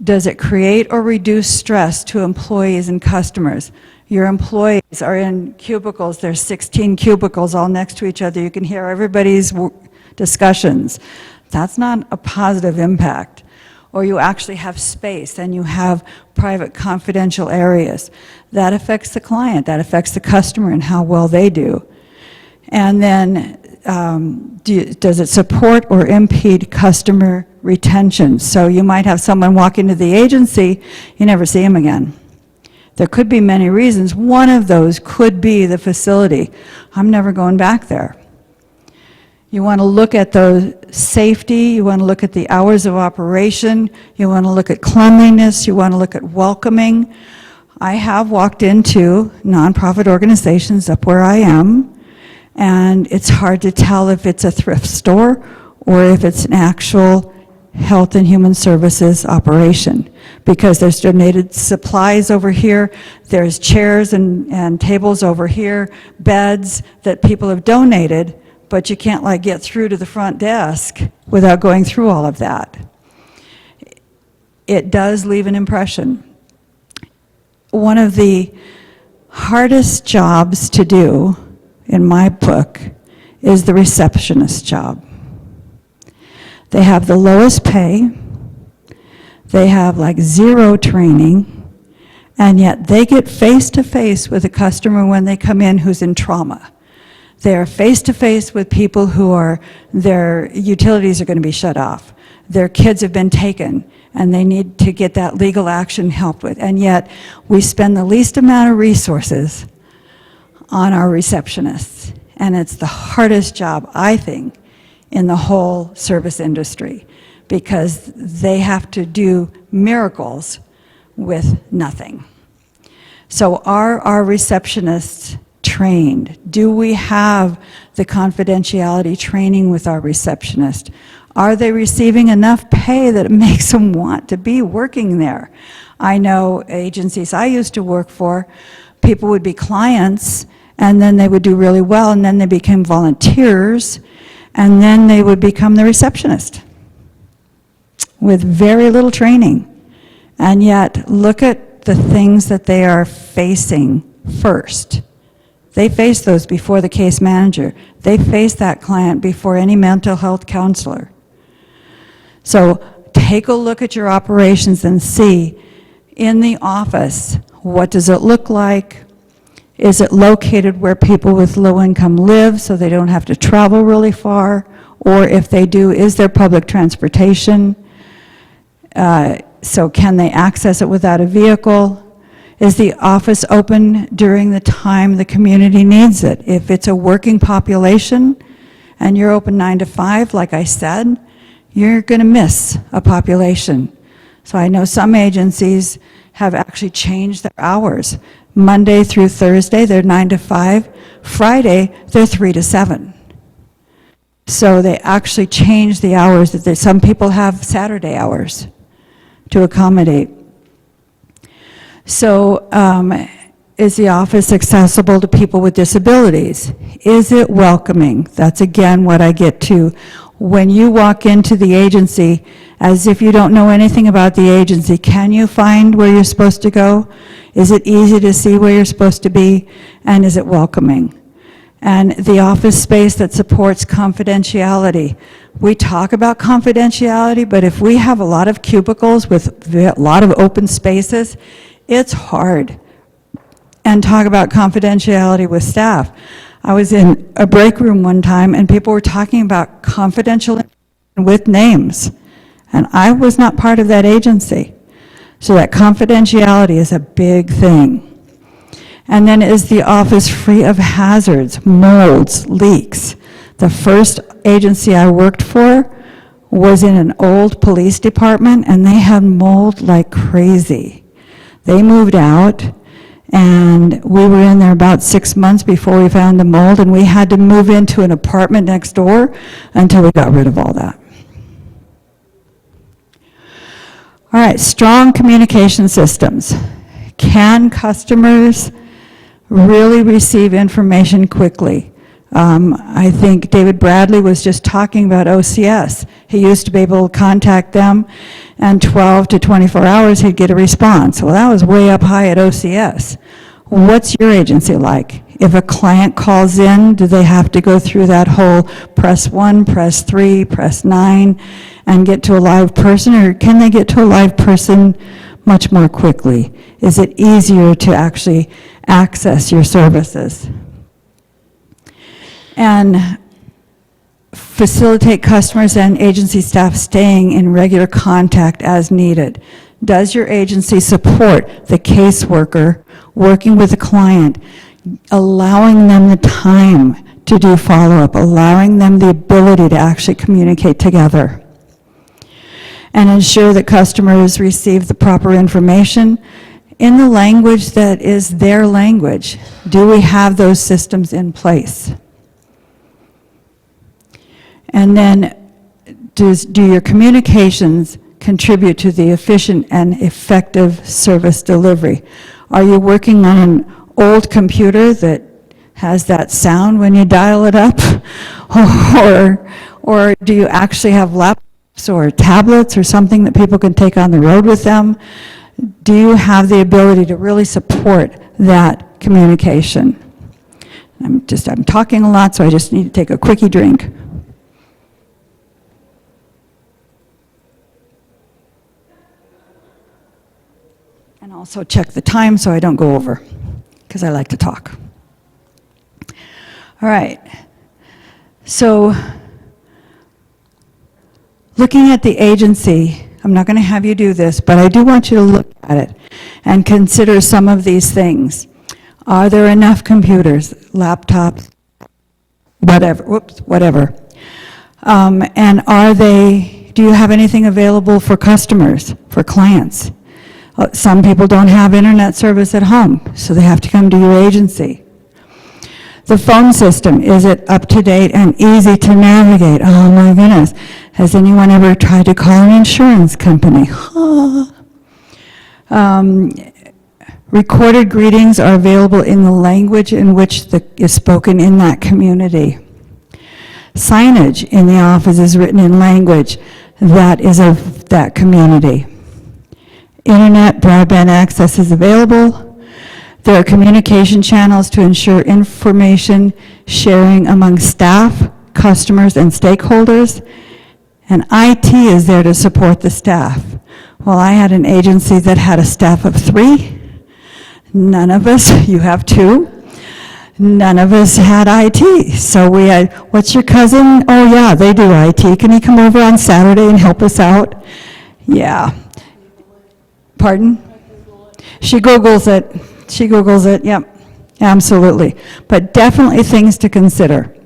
Does it create or reduce stress to employees and customers? Your employees are in cubicles, there's 16 cubicles all next to each other. You can hear everybody's discussions. That's not a positive impact. Or you actually have space and you have private confidential areas. That affects the client, that affects the customer and how well they do. And then does it support or impede customer retention? So you might have someone walk into the agency, you never see them again. There could be many reasons. One of those could be the facility. I'm never going back there. You want to look at the safety, you want to look at the hours of operation, you want to look at cleanliness, you want to look at welcoming. I have walked into nonprofit organizations up where I am, and it's hard to tell if it's a thrift store or if it's an actual health and human services operation, because there's donated supplies over here, there's chairs and tables over here, beds that people have donated, but you can't like get through to the front desk without going through all of that. It does leave an impression. One of the hardest jobs to do in my book is the receptionist job. They have the lowest pay, they have like 0 training, and yet they get face to face with a customer when they come in who's in trauma. They're face-to-face with people who are, their utilities are going to be shut off. Their kids have been taken, and they need to get that legal action helped with. And yet, we spend the least amount of resources on our receptionists. And it's the hardest job, I think, in the whole service industry, because they have to do miracles with nothing. So are our receptionists trained? Do we have the confidentiality training with our receptionist? Are they receiving enough pay that it makes them want to be working there? I know agencies I used to work for, people would be clients, and then they would do really well, and then they became volunteers, and then they would become the receptionist. with very little training. And yet, look at the things that they are facing first. They face those before the case manager. They face that client before any mental health counselor. So take a look at your operations and see, in the office, what does it look like? Is it located where people with low income live so they don't have to travel really far? Or if they do, is there public transportation? So can they access it without a vehicle? Is the office open during the time the community needs it? If it's a working population and you're open 9 to 5, like I said, you're going to miss a population. So I know some agencies have actually changed their hours. Monday through Thursday, they're 9 to 5. Friday, they're 3 to 7. So they actually changed the hours. Some people have Saturday hours to accommodate. So is the office accessible to people with disabilities? Is it welcoming? That's again what I get to. When you walk into the agency, as if you don't know anything about the agency, can you find where you're supposed to go? Is it easy to see where you're supposed to be? And is it welcoming? And the office space that supports confidentiality. We talk about confidentiality, but if we have a lot of cubicles with a lot of open spaces, it's hard. And talk about confidentiality with staff. I was in a break room one time and people were talking about confidential information with names. And I was not part of that agency. So that confidentiality is a big thing. And then is the office free of hazards, molds, leaks? The first agency I worked for was in an old police department and they had mold like crazy. They moved out and we were in there about 6 months before we found the mold, and we had to move into an apartment next door until we got rid of all that. All right, strong communication systems. Can customers really receive information quickly? I think David Bradley was just talking about OCS. He used to be able to contact them, and 12 to 24 hours he'd get a response. Well, that was way up high at OCS. What's your agency like? If a client calls in, do they have to go through that whole press 1, press 3, press 9, and get to a live person, or can they get to a live person much more quickly? Is it easier to actually access your services? And facilitate customers and agency staff staying in regular contact as needed. Does your agency support the caseworker working with the client, allowing them the time to do follow-up, allowing them the ability to actually communicate together? And ensure that customers receive the proper information in the language that is their language. Do we have those systems in place? And then, do your communications contribute to the efficient and effective service delivery? Are you working on an old computer that has that sound when you dial it up? Or do you actually have laptops or tablets or something that people can take on the road with them? Do you have the ability to really support that communication? I'm talking a lot, so I just need to take a quickie drink. And also check the time so I don't go over, because I like to talk. All right. So, looking at the agency, I'm not going to have you do this, but I do want you to look at it and consider some of these things. Are there enough computers, laptops, whatever? And do you have anything available for customers, for clients? Some people don't have internet service at home, so they have to come to your agency. The phone system, is it up to date and easy to navigate? Oh my goodness. Has anyone ever tried to call an insurance company? Recorded greetings are available in the language in which is spoken in that community. Signage in the office is written in language that is of that community. Internet broadband access is available. There are communication channels to ensure information sharing among staff, customers, and stakeholders. And IT is there to support the staff. Well, I had an agency that had a staff of 3. None of us, you have 2. None of us had IT. So we had, what's your cousin? Oh yeah, they do IT. Can he come over on Saturday and help us out? Yeah. Pardon? She Googles it. She Googles it, yep. Absolutely. But definitely things to consider.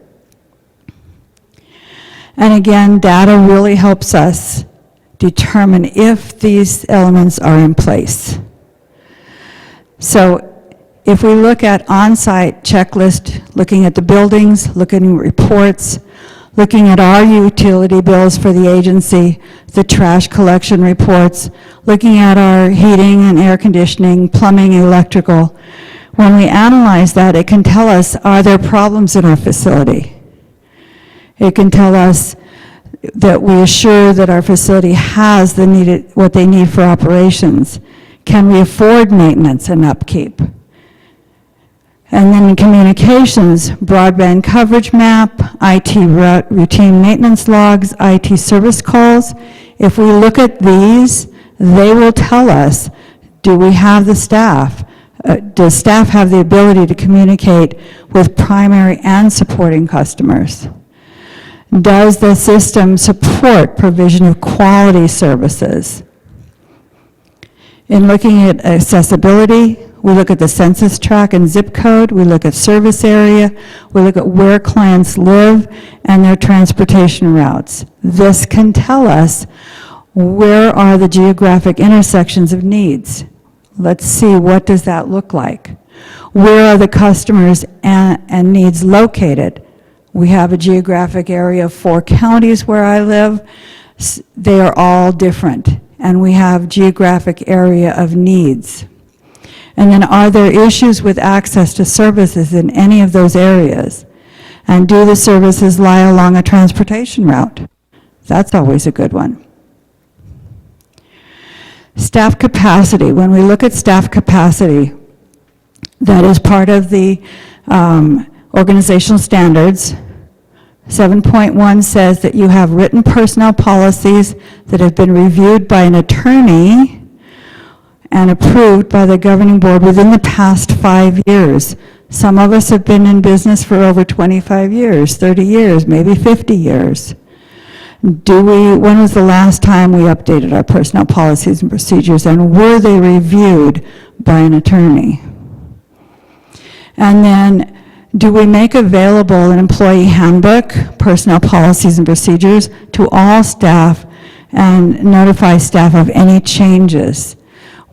And again, data really helps us determine if these elements are in place. So if we look at on-site checklist, looking at the buildings, looking at reports, looking at our utility bills for the agency, the trash collection reports, looking at our heating and air conditioning, plumbing, electrical, when we analyze that, it can tell us, are there problems in our facility? It can tell us that we assure that our facility has what they need for operations. Can we afford maintenance and upkeep? And then in communications, broadband coverage map, IT routine maintenance logs, IT service calls. If we look at these, they will tell us, do we have the staff? Does staff have the ability to communicate with primary and supporting customers? Does the system support provision of quality services? In looking at accessibility, we look at the census tract and zip code, we look at service area, we look at where clients live and their transportation routes. This can tell us where are the geographic intersections of needs. Let's see, what does that look like? Where are the customers and needs located? We have a geographic area of 4 counties where I live. They are all different, and we have geographic area of needs. And then are there issues with access to services in any of those areas? And do the services lie along a transportation route? That's always a good one. Staff capacity. When we look at staff capacity, that is part of the organizational standards. 7.1 says that you have written personnel policies that have been reviewed by an attorney and approved by the governing board within the past 5 years. Some of us have been in business for over 25 years, 30 years, maybe 50 years. When was the last time we updated our personnel policies and procedures, and were they reviewed by an attorney? And then, do we make available an employee handbook, personnel policies and procedures to all staff and notify staff of any changes?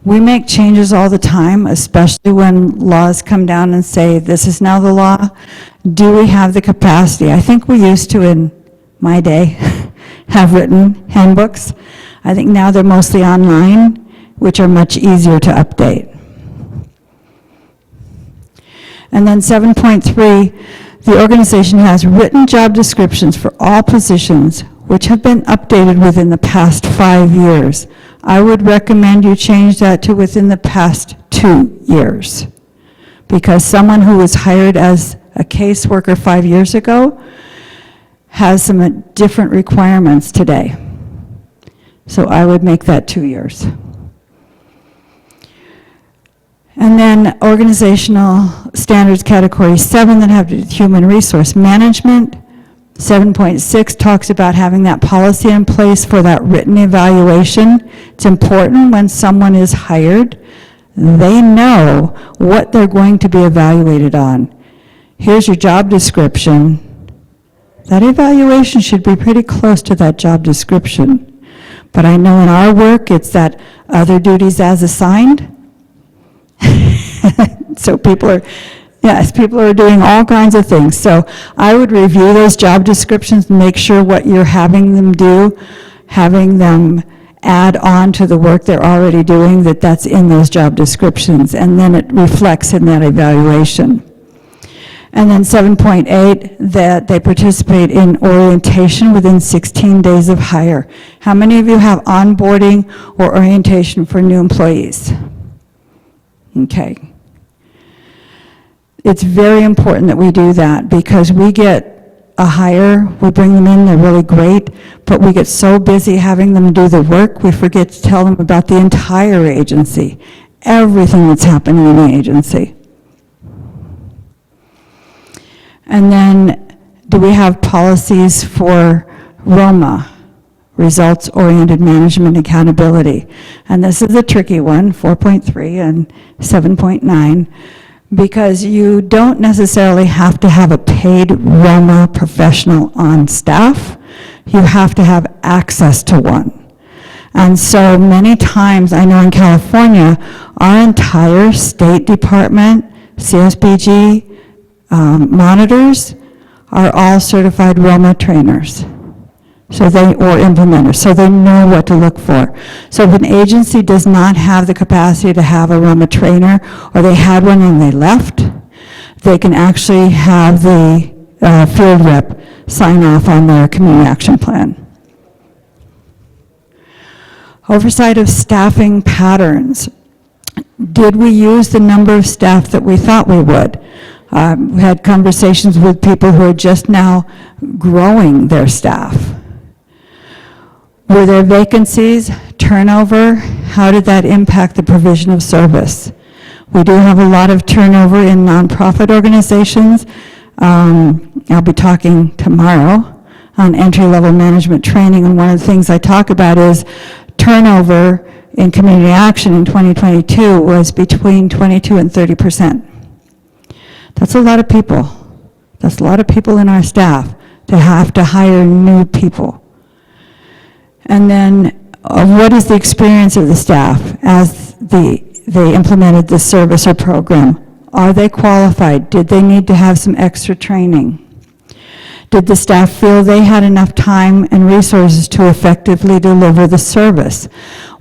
We make changes all the time, especially when laws come down and say, this is now the law. Do we have the capacity? I think we used to, in my day, have written handbooks. I think now they're mostly online, which are much easier to update. And then 7.3, the organization has written job descriptions for all positions which have been updated within the past 5 years. I would recommend you change that to within the past 2 years, because someone who was hired as a caseworker 5 years ago has some different requirements today. So I would make that 2 years. And then organizational standards category 7 that have to do with human resource management. 7.6 talks about having that policy in place for that written evaluation. It's important when someone is hired, they know what they're going to be evaluated on. Here's your job description. That evaluation should be pretty close to that job description. But I know in our work, it's that other duties as assigned. So people are doing all kinds of things. So I would review those job descriptions and make sure what you're having them do, having them add on to the work they're already doing, that's in those job descriptions, and then it reflects in that evaluation. And then 7.8, that they participate in orientation within 16 days of hire. How many of you have onboarding or orientation for new employees? Okay. It's very important that we do that because we get a hire, we bring them in, they're really great, but we get so busy having them do the work, we forget to tell them about the entire agency, everything that's happening in the agency. And then, do we have policies for ROMA, Results-Oriented Management Accountability? And this is a tricky one, 4.3 and 7.9, because you don't necessarily have to have a paid ROMA professional on staff. You have to have access to one. And so many times, I know in California, our entire State Department, CSBG, monitors are all certified ROMA trainers, or implementers, so they know what to look for. So if an agency does not have the capacity to have a ROMA trainer, or they had one and they left, they can actually have the field rep sign off on their community action plan. Oversight of staffing patterns. Did we use the number of staff that we thought we would? We had conversations with people who are just now growing their staff. Were there vacancies, turnover? How did that impact the provision of service? We do have a lot of turnover in nonprofit organizations. I'll be talking tomorrow on entry-level management training, and one of the things I talk about is turnover in community action in 2022 was between 22 and 30%. That's a lot of people. That's a lot of people in our staff to have to hire new people. And then what is the experience of the staff as they implemented this service or program? Are they qualified? Did they need to have some extra training? Did the staff feel they had enough time and resources to effectively deliver the service?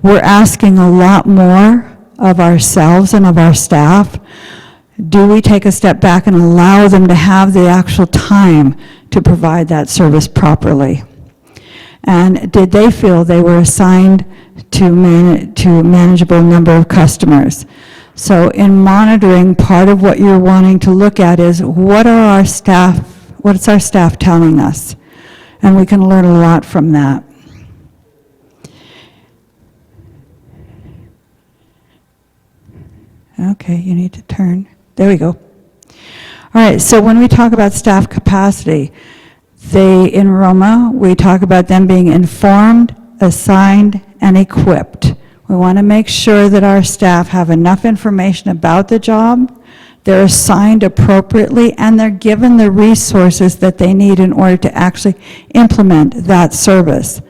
We're asking a lot more of ourselves and of our staff. Do we take a step back and allow them to have the actual time to provide that service properly? And did they feel they were assigned to a manageable number of customers? So in monitoring, part of what you're wanting to look at is what's our staff telling us? And we can learn a lot from that. Okay, you need to turn. There we go. All right, so when we talk about staff capacity, in Roma, we talk about them being informed, assigned, and equipped. We want to make sure that our staff have enough information about the job, they're assigned appropriately, and they're given the resources that they need in order to actually implement that service.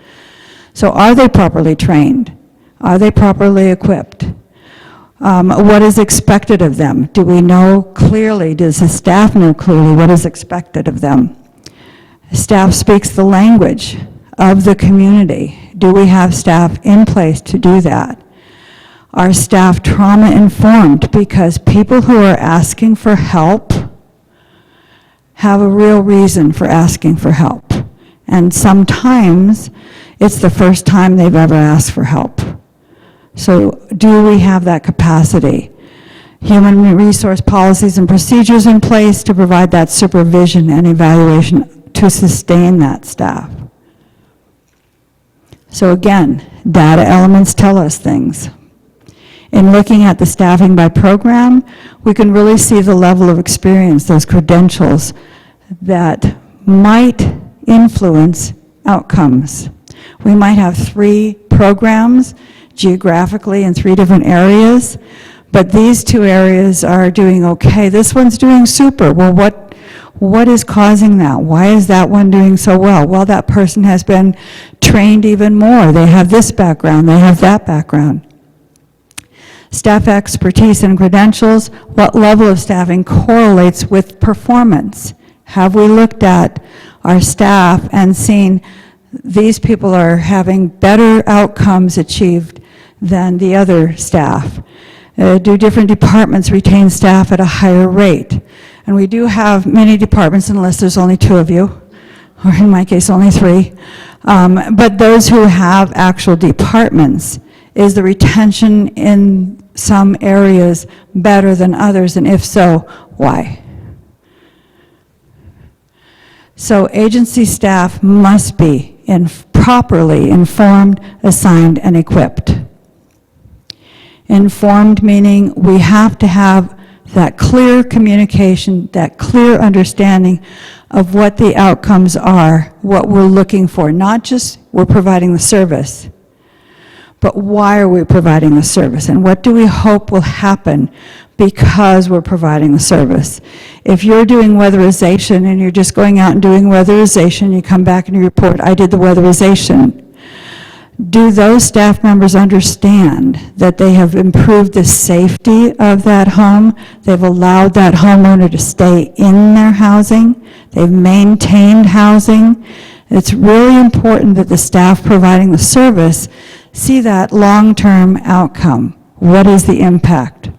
So are they properly trained? Are they properly equipped? What is expected of them? Do we know clearly, does the staff know clearly what is expected of them? Staff speaks the language of the community. Do we have staff in place to do that? Are staff trauma informed? Because people who are asking for help have a real reason for asking for help. And sometimes it's the first time they've ever asked for help. So do we have that capacity? Human resource policies and procedures in place to provide that supervision and evaluation to sustain that staff. So again, data elements tell us things. In looking at the staffing by program, we can really see the level of experience, those credentials that might influence outcomes. We might have 3 programs geographically in 3 different areas, but these 2 areas are doing okay. This one's doing super. Well, what is causing that? Why is that one doing so well? Well, that person has been trained even more. They have this background, they have that background. Staff expertise and credentials, what level of staffing correlates with performance? Have we looked at our staff and seen these people are having better outcomes achieved than the other staff? Do different departments retain staff at a higher rate? And we do have many departments, unless there's only 2 of you, or in my case, only 3. But those who have actual departments, is the retention in some areas better than others? And if so, why? So agency staff must be properly informed, assigned, and equipped. Informed meaning we have to have that clear communication, that clear understanding of what the outcomes are, what we're looking for. Not just we're providing the service, but why are we providing the service, and what do we hope will happen because we're providing the service. If you're doing weatherization and you're just going out and doing weatherization, you come back and you report, I did the weatherization. Do those staff members understand that they have improved the safety of that home? They've allowed that homeowner to stay in their housing. They've maintained housing. It's really important that the staff providing the service see that long-term outcome. What is the impact?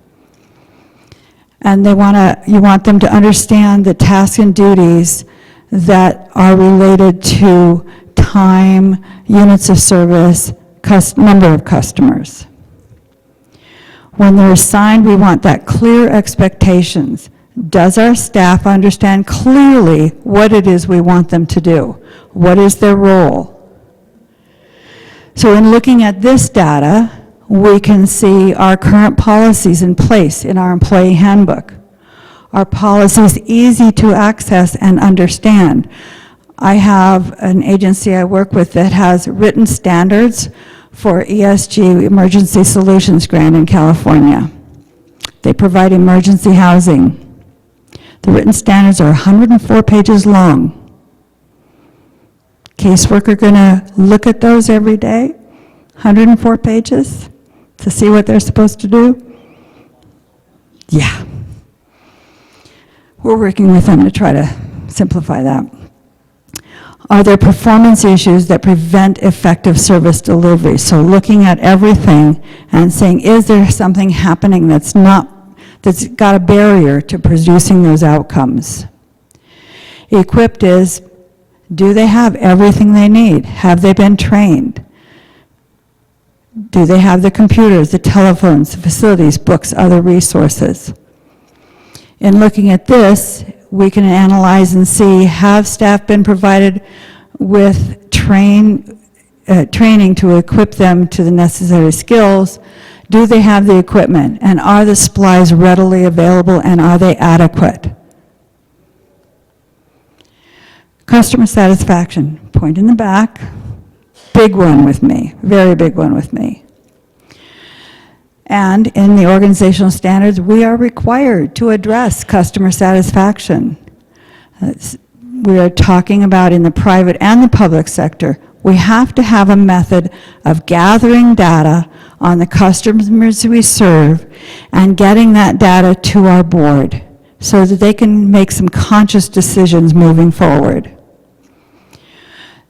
And you want them to understand the tasks and duties that are related to time, units of service, number of customers. When they're assigned, we want that clear expectations. Does our staff understand clearly what it is we want them to do? What is their role? So in looking at this data, we can see our current policies in place in our employee handbook. Our policies easy to access and understand. I have an agency I work with that has written standards for ESG, Emergency Solutions Grant in California. They provide emergency housing. The written standards are 104 pages long. Caseworker gonna look at those every day, 104 pages, to see what they're supposed to do? Yeah. We're working with them to try to simplify that. Are there performance issues that prevent effective service delivery? So looking at everything and saying, is there something happening that's got a barrier to producing those outcomes? Equipped is, do they have everything they need? Have they been trained? Do they have the computers, the telephones, the facilities, books, other resources? In looking at this, we can analyze and see, have staff been provided with training to equip them to the necessary skills? Do they have the equipment? And are the supplies readily available, and are they adequate? Customer satisfaction, point in the back, big one with me, very big one with me. And in the organizational standards, we are required to address customer satisfaction. We are talking about in the private and the public sector, we have to have a method of gathering data on the customers we serve and getting that data to our board so that they can make some conscious decisions moving forward.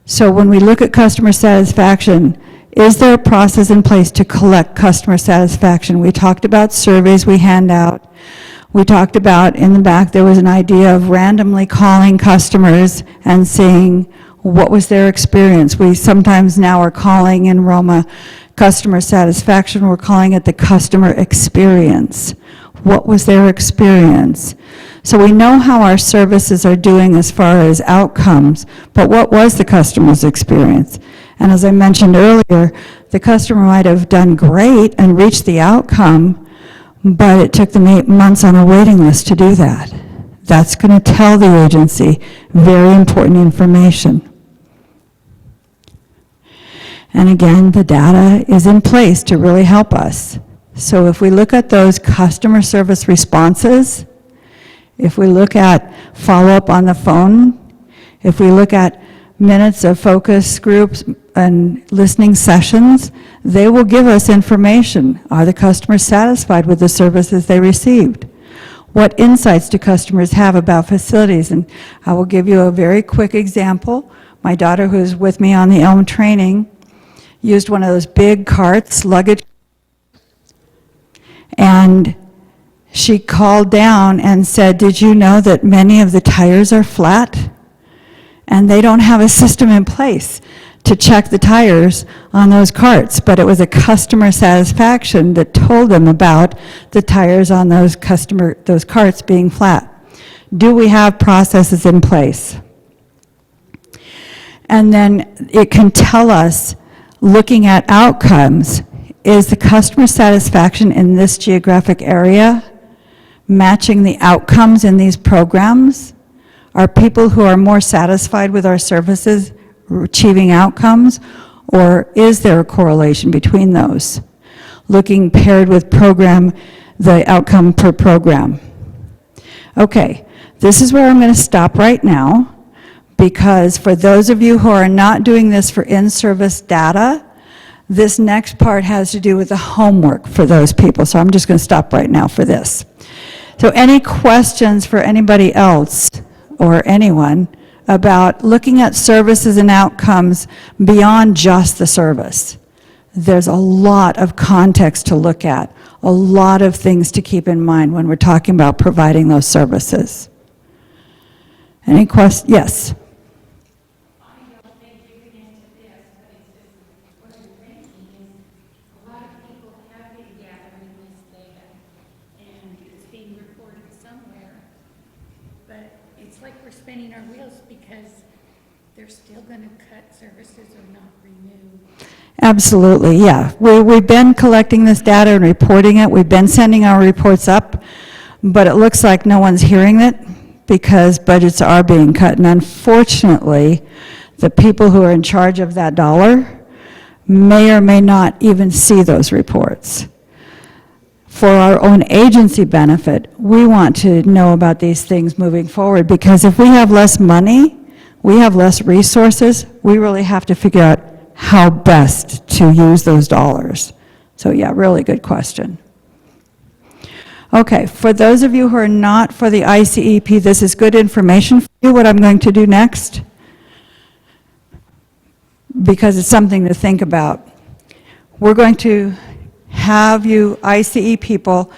So when we look at customer satisfaction, is there a process in place to collect customer satisfaction? We talked about surveys we hand out. We talked about, in the back, there was an idea of randomly calling customers and seeing what was their experience. We sometimes now are calling in Roma customer satisfaction, we're calling it the customer experience. What was their experience? So we know how our services are doing as far as outcomes, but what was the customer's experience? And as I mentioned earlier, the customer might have done great and reached the outcome, but it took them 8 months on a waiting list to do that. That's going to tell the agency very important information. And again, the data is in place to really help us. So if we look at those customer service responses, if we look at follow-up on the phone, if we look at minutes of focus groups and listening sessions, they will give us information. Are the customers satisfied with the services they received? What insights do customers have about facilities? And I will give you a very quick example. My daughter, who's with me on the Elm training, used one of those big carts, luggage, and she called down and said, did you know that many of the tires are flat? And they don't have a system in place to check the tires on those carts, but it was a customer satisfaction that told them about the tires on those carts being flat. Do we have processes in place? And then it can tell us, looking at outcomes, is the customer satisfaction in this geographic area matching the outcomes in these programs? Are people who are more satisfied with our services achieving outcomes, or is there a correlation between those? Looking paired with the outcome per program. Okay, this is where I'm going to stop right now, because for those of you who are not doing this for in-service data, this next part has to do with the homework for those people. So I'm just going to stop right now for this. So any questions for anybody else or anyone about looking at services and outcomes beyond just the service? There's a lot of context to look at, a lot of things to keep in mind when we're talking about providing those services. Any questions? Yes. Spinning our wheels because they're still going to cut services or not renew. Absolutely, yeah. We've been collecting this data and reporting it. We've been sending our reports up, but it looks like no one's hearing it because budgets are being cut. And unfortunately, the people who are in charge of that dollar may or may not even see those reports. For our own agency benefit, we want to know about these things moving forward, because if we have less money, we have less resources, we really have to figure out how best to use those dollars. So yeah, really good question. Okay, for those of you who are not for the ICEP, this is good information for you, what I'm going to do next, because it's something to think about. We're going to have you, ICE people,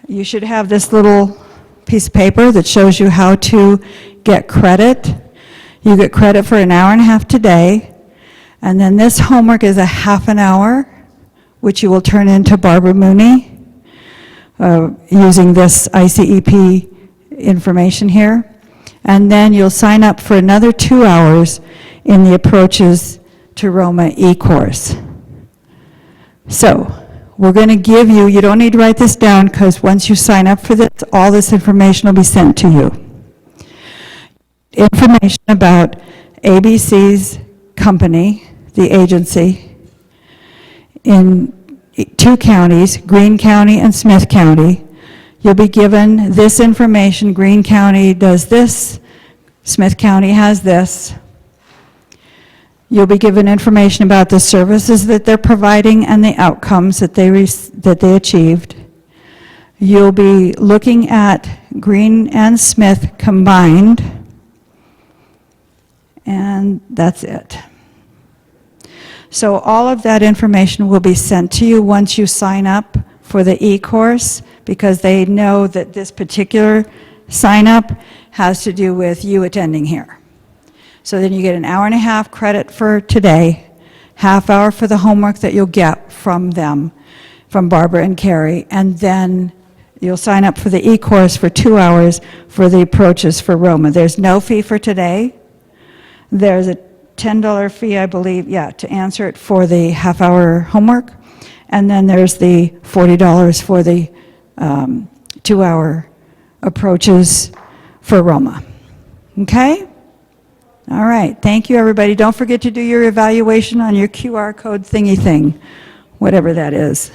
you should have this little piece of paper that shows you how to get credit. You get credit for an hour and a half today, and then this homework is a half an hour, which you will turn into Barbara Mooney using this ICEP information here. And then you'll sign up for another 2 hours in the Approaches to Roma e-course. So, we're going to give you, you don't need to write this down because once you sign up for this, all this information will be sent to you. Information about ABC's company, the agency, in 2 counties, Greene County and Smith County. You'll be given this information. Greene County does this, Smith County has this. You'll be given information about the services that they're providing and the outcomes that they achieved. You'll be looking at Greene and Smith combined, and that's it. So all of that information will be sent to you once you sign up for the e-course, because they know that this particular sign-up has to do with you attending here. So then you get an hour and a half credit for today, half hour for the homework that you'll get from them, from Barbara and Carrie, and then you'll sign up for the e-course for 2 hours for the Approaches for Roma. There's no fee for today. There's a $10 fee, I believe, to answer it for the half-hour homework, and then there's the $40 for the 2-hour Approaches for Roma. Okay? All right, thank you, everybody. Don't forget to do your evaluation on your QR code thingy thing, whatever that is.